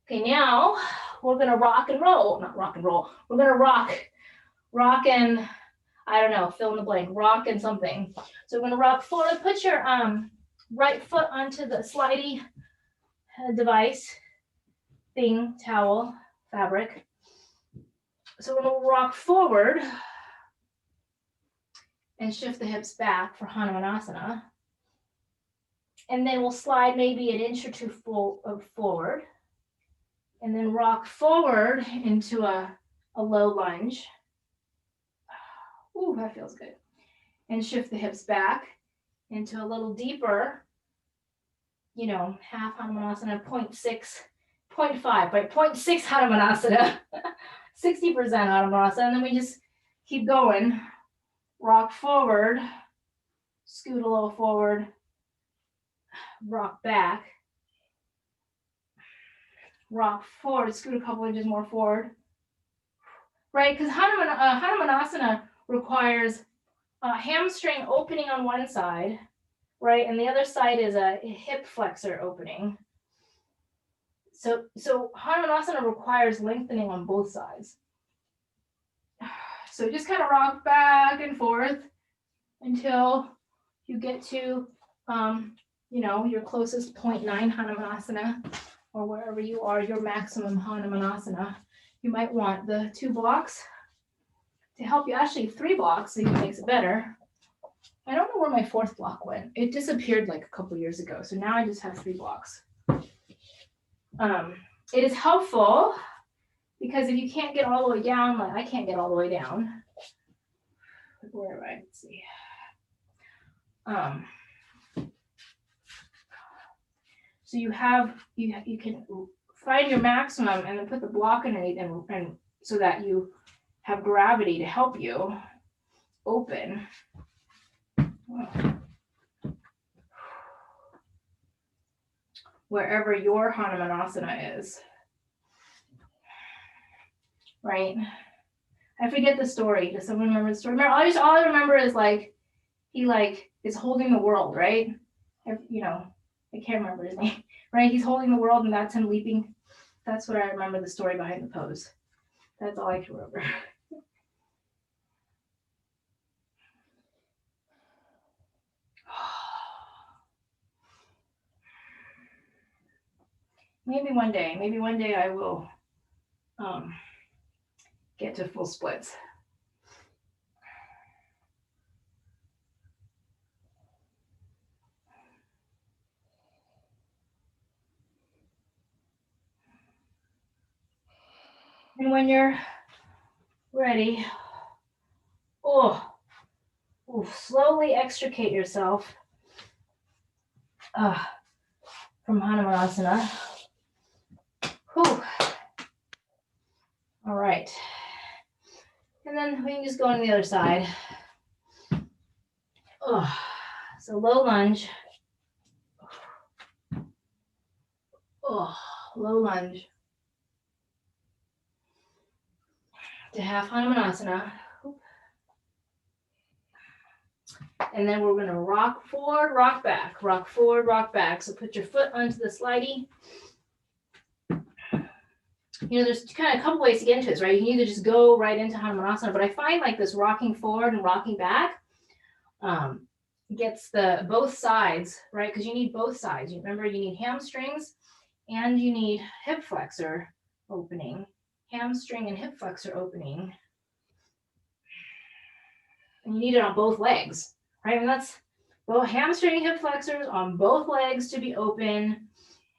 Okay, now we're gonna rock and roll. Not rock and roll. We're gonna rock and, I don't know, fill in the blank. Rock and something. So we're gonna rock forward. Put your right foot onto the slidey device, thing, towel, fabric. So we're gonna rock forward and shift the hips back for Hanumanasana. And then we'll slide maybe an inch or two forward. And then rock forward into a low lunge. Ooh, that feels good. And shift the hips back into a little deeper, you know, half Hanumanasana, 0.5, right? 0.6 Hanumanasana, 60% Hanumanasana. And then we just keep going. Rock forward, scoot a little forward, rock back, rock forward, scoot a couple inches more forward, right? Because Hanumanasana requires a hamstring opening on one side, right? And the other side is a hip flexor opening. So Hanumanasana requires lengthening on both sides. So just kind of rock back and forth until you get to, you know, your closest 0.9 Hanumanasana, or wherever you are, your maximum Hanumanasana. You might want the 2 blocks to help you, actually 3 blocks, so it makes it better. I don't know where my 4th block went. It disappeared like a couple years ago. So now I just have 3 blocks. It is helpful because if you can't get all the way down, like I can't get all the way down. Where am I? Let's see. So you can find your maximum and then put the block underneath and so that you have gravity to help you open. Wherever your Hanumanasana is, right? I forget the story. Does someone remember the story? Remember, all I remember is like, he like is holding the world, right? You know, I can't remember his name, right? He's holding the world and that's him leaping. That's what I remember the story behind the pose. That's all I can remember. Maybe one day I will get to full splits. And when you're ready, slowly extricate yourself from Hanumanasana. All right. And then we can just go on the other side. So So low lunge. Oh, low lunge. To half Hanumanasana. And then we're going to rock forward, rock back, rock forward, rock back. So put your foot onto the slidey. You know, there's kind of a couple ways to get into this, right? You can either just go right into Hanumanasana, but I find like this rocking forward and rocking back gets the both sides, right? Because you need both sides. You remember, you need hamstrings and you need hip flexor opening. Hamstring and hip flexor opening. And you need it on both legs, right? And that's both hamstring and hip flexors on both legs to be open.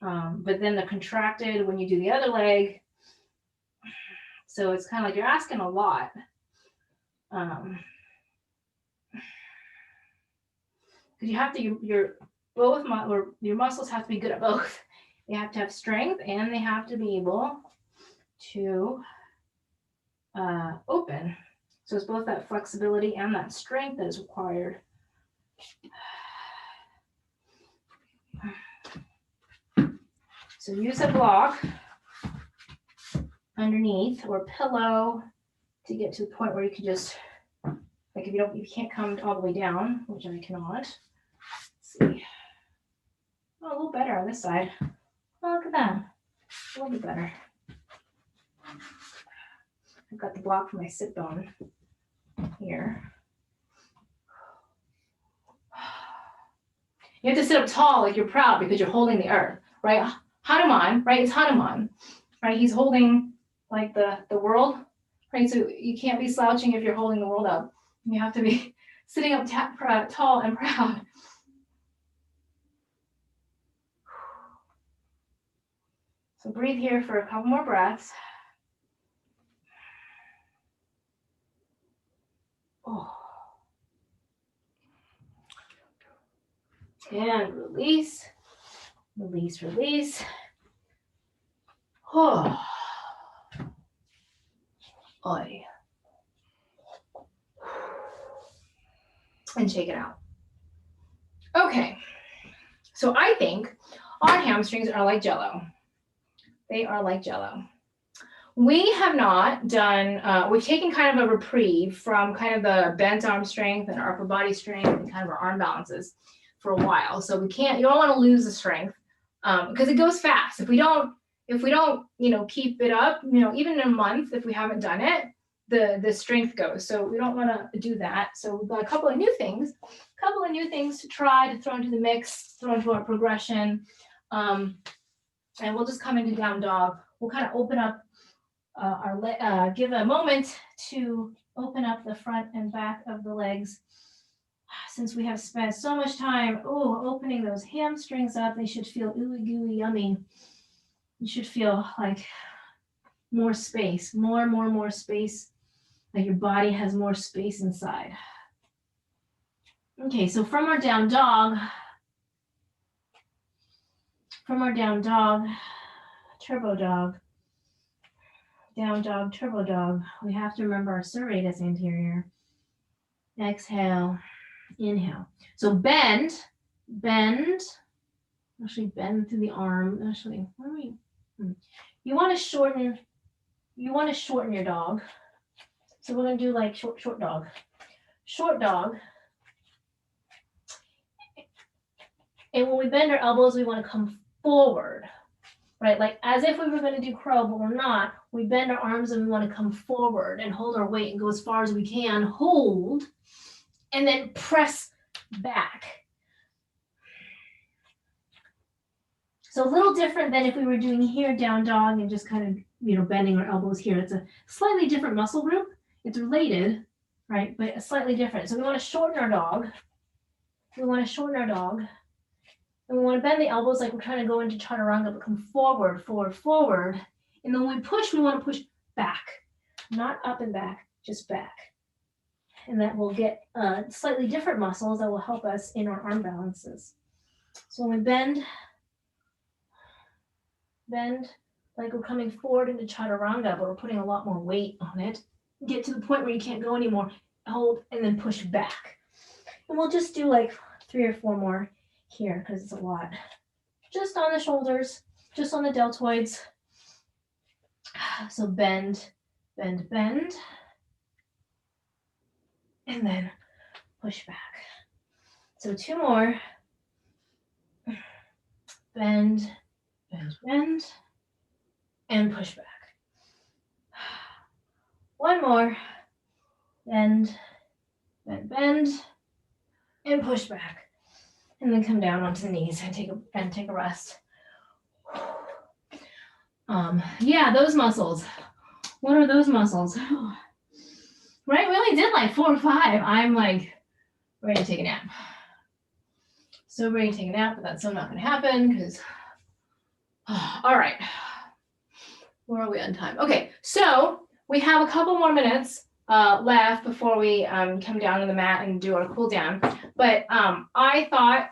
But then they're contracted when you do the other leg. So it's kind of like you're asking a lot. Because you have to, your muscles have to be good at both. They have to have strength and they have to be able to open. So it's both that flexibility and that strength that is required. So use a block underneath or pillow to get to the point where you can just, like if you can't come all the way down, which I cannot. Let's see. Oh, a little better on this side. Oh, look at that. A little bit better. I've got the block for my sit bone here. You have to sit up tall like you're proud because you're holding the earth, right? Hanuman, right? It's Hanuman, right? He's holding like the world, right? So you can't be slouching if you're holding the world up. You have to be sitting up tall and proud. So breathe here for a couple more breaths. Oh. And release, release, release. Oh. Oy. And shake it out. Okay. So I think our hamstrings are like Jell-O. They are like Jell-O. We have not done, we've taken kind of a reprieve from kind of the bent arm strength and our upper body strength and kind of our arm balances for a while. So you don't want to lose the strength because it goes fast. If we don't, keep it up, even in a month, if we haven't done it, the strength goes. So we don't want to do that. So we've got a couple of new things to try to throw into the mix, throw into our progression. And we'll just come into down dog. We'll kind of open up give a moment to open up the front and back of the legs. Since we have spent so much time opening those hamstrings up, they should feel ooey gooey yummy. You should feel like more space, more space, like your body has more space inside. Okay, so from our down dog, turbo dog, down dog, turbo dog, we have to remember our serratus anterior. Exhale, inhale. So bend, actually bend through the arm. Actually, you want to shorten your dog. So we're going to do like short dog. Short dog. And when we bend our elbows, we want to come forward, right? Like as if we were going to do crow, but we're not. We bend our arms and we want to come forward and hold our weight and go as far as we can. Hold, and then press back. So a little different than if we were doing here down dog and just kind of, bending our elbows here. It's a slightly different muscle group. It's related, right? But slightly different. So we want to shorten our dog. And we want to bend the elbows like we're trying to go into chaturanga, but come forward, forward, forward. And then when we push, we want to push back. Not up and back, just back. And that will get slightly different muscles that will help us in our arm balances. So when we bend like we're coming forward into chaturanga, but we're putting a lot more weight on it. Get to the point where you can't go anymore. Hold and then push back. And we'll just do like 3 or 4 more here because it's a lot. Just on the shoulders, just on the deltoids. So bend, bend, bend. And then push back. So 2 more. Bend, bend, bend. And push back. 1 more. Bend, bend, bend. And push back. And then come down onto the knees and take a rest. Yeah, those muscles. What are those muscles? Right, we only did like 4 or 5. I'm like ready to take a nap. So ready to take a nap, but that's still not going to happen because. All right. Where are we on time? Okay, so we have a couple more minutes left before we come down to the mat and do our cool down. But I thought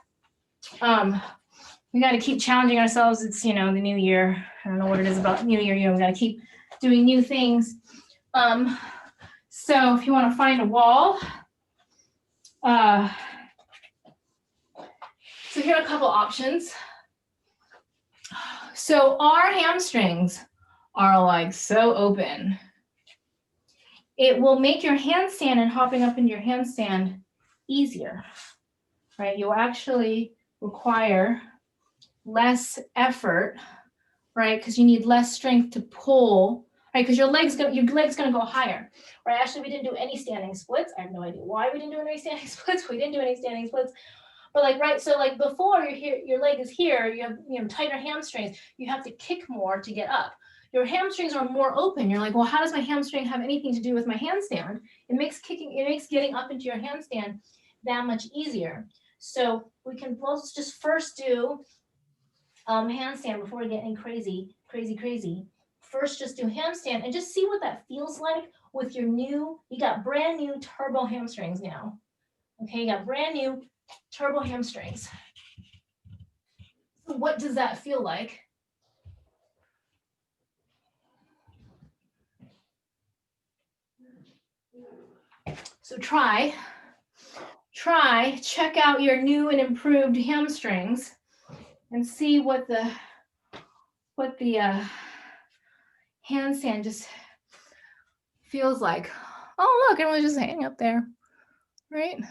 we got to keep challenging ourselves. It's, the new year. I don't know what it is about new year. We got to keep doing new things. So if you want to find a wall, so here are a couple options. So our hamstrings are like so open. It will make your handstand and hopping up into your handstand easier, right? You'll actually require less effort, right? Because you need less strength to pull, right? Because your leg's gonna go higher, right? Actually, we didn't do any standing splits. I have no idea why we didn't do any standing splits. We didn't do any standing splits. But like, right, so like before you're here, your leg is here, you have tighter hamstrings, you have to kick more to get up. Your hamstrings are more open. You're like, well, how does my hamstring have anything to do with my handstand? It makes getting up into your handstand that much easier. So we can both just first do handstand before we get any crazy. First, just do handstand and just see what that feels like with your you got brand new turbo hamstrings now. Okay, you got brand new turbo hamstrings. So what does that feel like? So try, check out your new and improved hamstrings and see what the handstand just feels like. Oh, look, it was just hanging up there, right?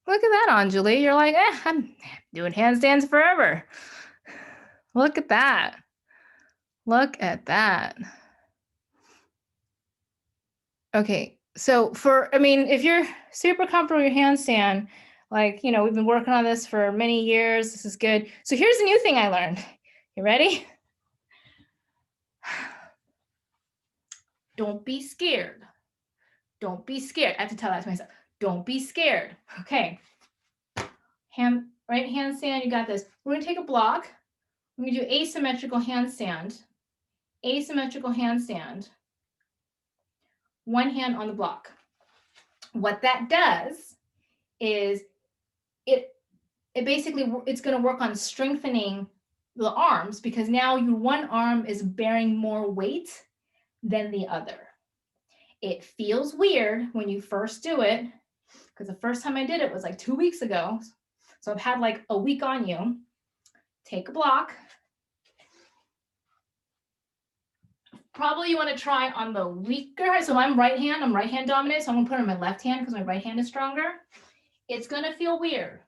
Look at that, Anjali. You're like, I'm doing handstands forever. Look at that. Look at that. Okay, so if you're super comfortable with your handstand, like, we've been working on this for many years. This is good. So here's a new thing I learned. You ready? Don't be scared. Don't be scared. I have to tell that to myself. Don't be scared. Okay. Right handstand, you got this. We're going to take a block. We're going to do asymmetrical handstand. Asymmetrical handstand. One hand on the block. What that does is it's going to work on strengthening the arms because now your one arm is bearing more weight than the other. It feels weird when you first do it because the first time I did it was like 2 weeks ago. So I've had like a week on you. Take a block. Probably you want to try on the weaker. So I'm right hand dominant. So I'm going to put it on my left hand because my right hand is stronger. It's going to feel weird,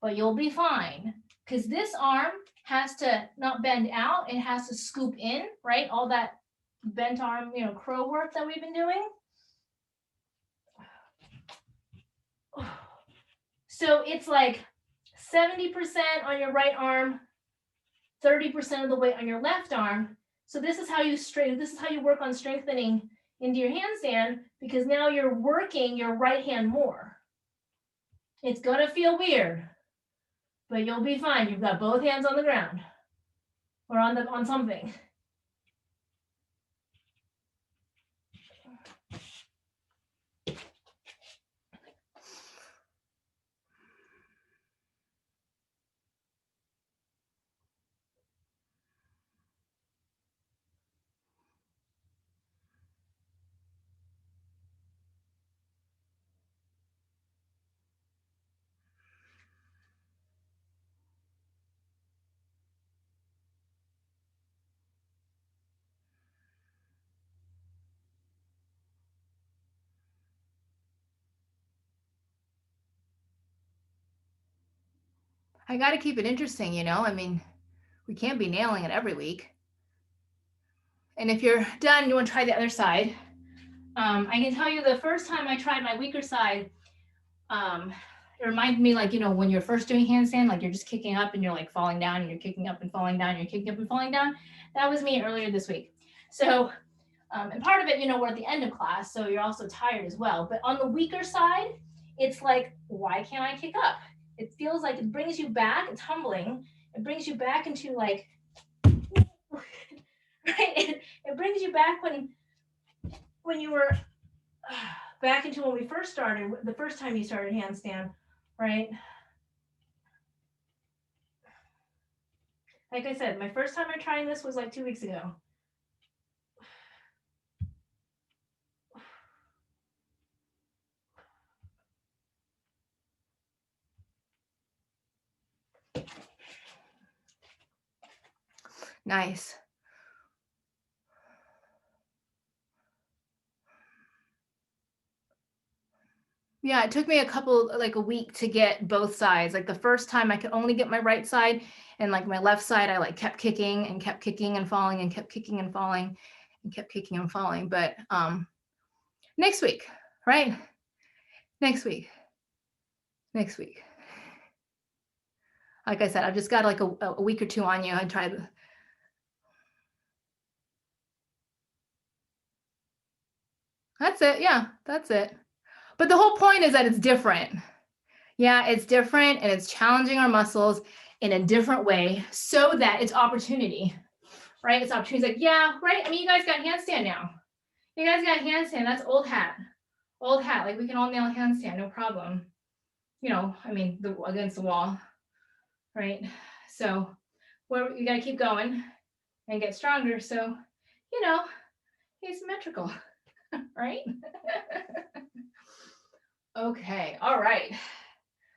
but you'll be fine because this arm has to not bend out. It has to scoop in, right? All that bent arm, crow work that we've been doing. So it's like 70% on your right arm, 30% of the weight on your left arm. So this is how you work on strengthening into your handstand because now you're working your right hand more. It's going to feel weird, but you'll be fine. You've got both hands on the ground or on something. I got to keep it interesting, you know? I mean, we can't be nailing it every week. And if you're done, you want to try the other side. I can tell you the first time I tried my weaker side, it reminded me like, you know, when you're first doing handstand, like you're just kicking up and you're like falling down and you're kicking up and falling down, and you're kicking up and falling down. That was me earlier this week. So, and part of it, you know, we're at the end of class, so you're also tired as well. But on the weaker side, it's like, why can't I kick up? It feels like it brings you back, it's humbling. It brings you back into like, right? It brings you back when you were back into when we first started, the first time you started handstand, right? Like I said, my first time I tried this was like 2 weeks ago. Nice. Yeah, it took me like a week to get both sides. Like the first time I could only get my right side, and like my left side, I like kept kicking and falling and kept kicking and falling and kept kicking and falling. But next week, right? Next week. Like I said, I've just got like a week or two on you. I tried. That's it. Yeah, that's it. But the whole point is that it's different. Yeah, it's different, and it's challenging our muscles in a different way so that it's opportunity, right? It's opportunity. It's like, yeah, right. I mean, you guys got handstand now. You guys got handstand. That's old hat. Old hat. Like we can all nail handstand, no problem. You know, I mean, against the wall, right? So you got to keep going and get stronger. So, you know, asymmetrical, right? Okay. All right.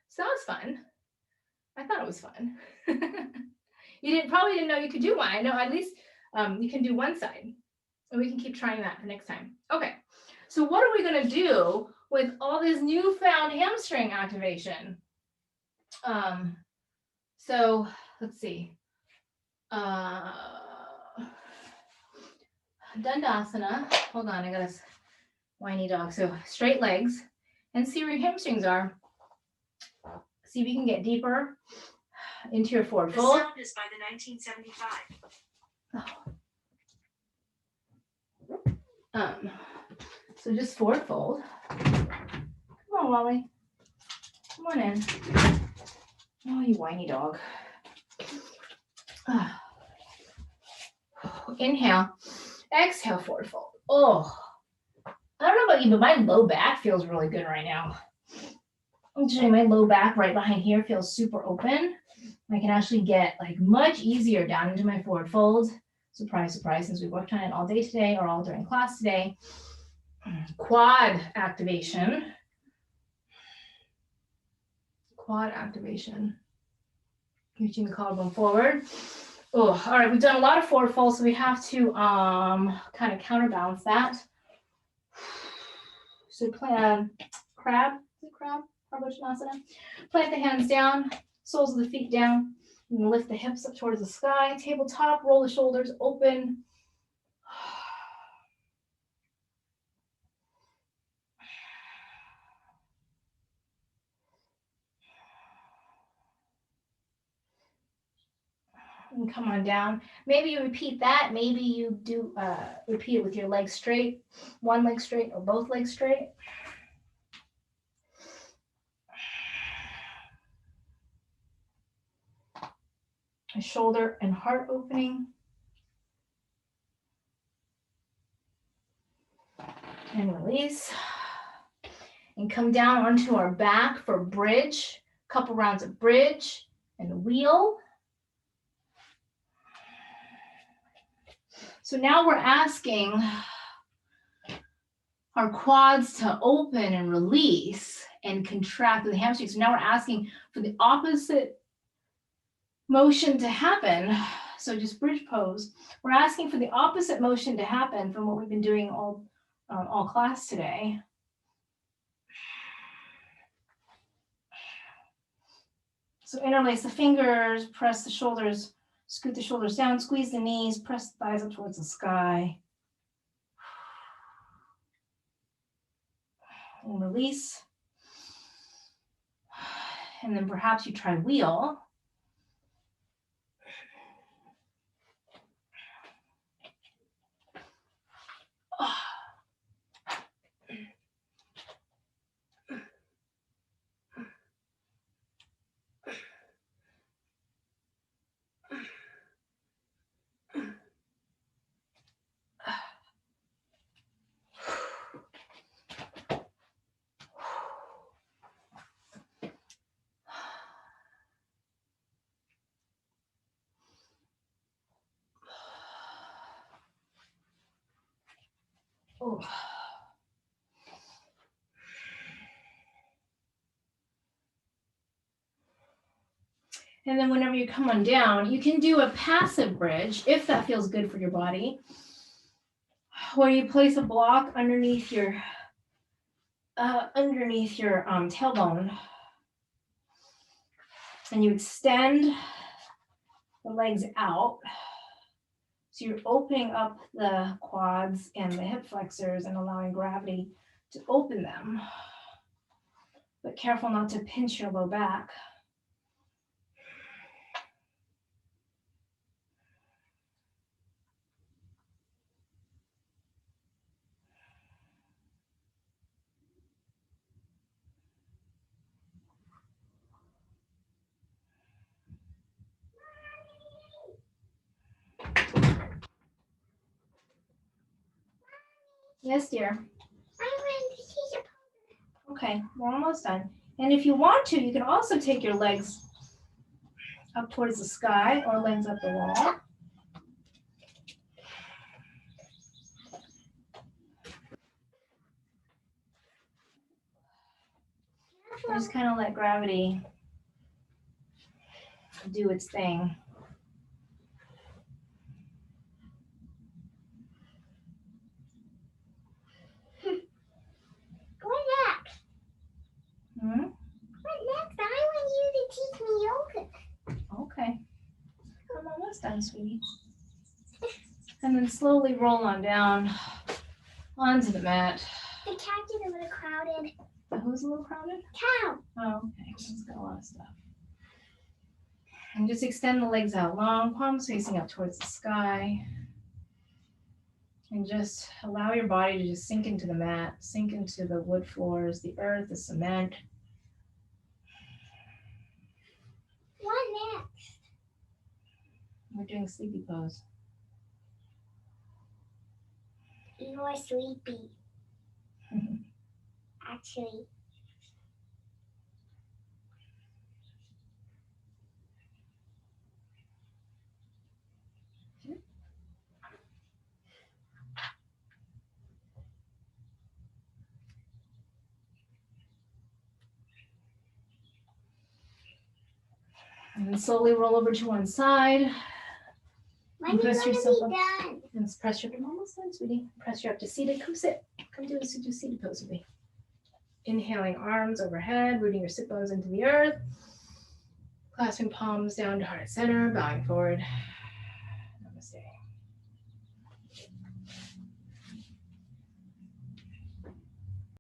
So that was fun. I thought it was fun. You probably didn't know you could do one. I know at least you can do one side. And we can keep trying that for next time. Okay. So what are we going to do with all this newfound hamstring activation? So let's see. Dandasana. Hold on, I got a whiny dog. So straight legs, and see where your hamstrings are. See if you can get deeper into your forward fold. The sound is by the 1975. So just forward fold. Come on, Wally. Come on in. Oh, you whiny dog. Inhale. Exhale, forward fold. Oh, I don't know about you, but my low back feels really good right now. I'm show you my low back right behind here feels super open. I can actually get like much easier down into my forward fold. Surprise, surprise, since we worked on it all day today or all during class today. Quad activation. Reaching the collarbone forward. Oh, all right, we've done a lot of forward folds, so we have to kind of counterbalance that. So crab, Hanumanasana. Plant the hands down, soles of the feet down. You can lift the hips up towards the sky. Tabletop, roll the shoulders open. And come on down. Maybe you repeat that. Maybe you do repeat it with your legs straight, one leg straight or both legs straight. A shoulder and heart opening. And release. And come down onto our back for bridge. Couple rounds of bridge and wheel. So now we're asking our quads to open and release and contract the hamstrings. So now we're asking for the opposite motion to happen. So just bridge pose. We're asking for the opposite motion to happen from what we've been doing all class today. So interlace the fingers, press the shoulders, scoot the shoulders down, squeeze the knees, press the thighs up towards the sky. And release. And then perhaps you try wheel. Oh. And then whenever you come on down, you can do a passive bridge if that feels good for your body, where you place a block underneath your tailbone, and you extend the legs out. So you're opening up the quads and the hip flexors and allowing gravity to open them. But careful not to pinch your low back. Yes, dear. Okay, we're almost done. And if you want to, you can also take your legs up towards the sky or legs up the wall. Just kind of let gravity do its thing. What next? Hmm? What next? I want you to teach me yoga. Okay. I'm almost done, sweetie. And then slowly roll on down onto the mat. The couch is a little crowded. Who's a little crowded? Cow. Oh, okay. It's got a lot of stuff. And just extend the legs out long, palms facing up towards the sky. And just allow your body to just sink into the mat, sink into the wood floors, the earth, the cement. What next? We're doing sleepy pose. You're sleepy. Actually. And then slowly roll over to one side. When are you Press going yourself to up. be done? And press your, I'm almost done, sweetie. Press you up to seated. Come sit. Come do a seated pose with me. Inhaling arms overhead, rooting your sit bones into the earth. Clasping palms down to heart center, bowing forward. Namaste.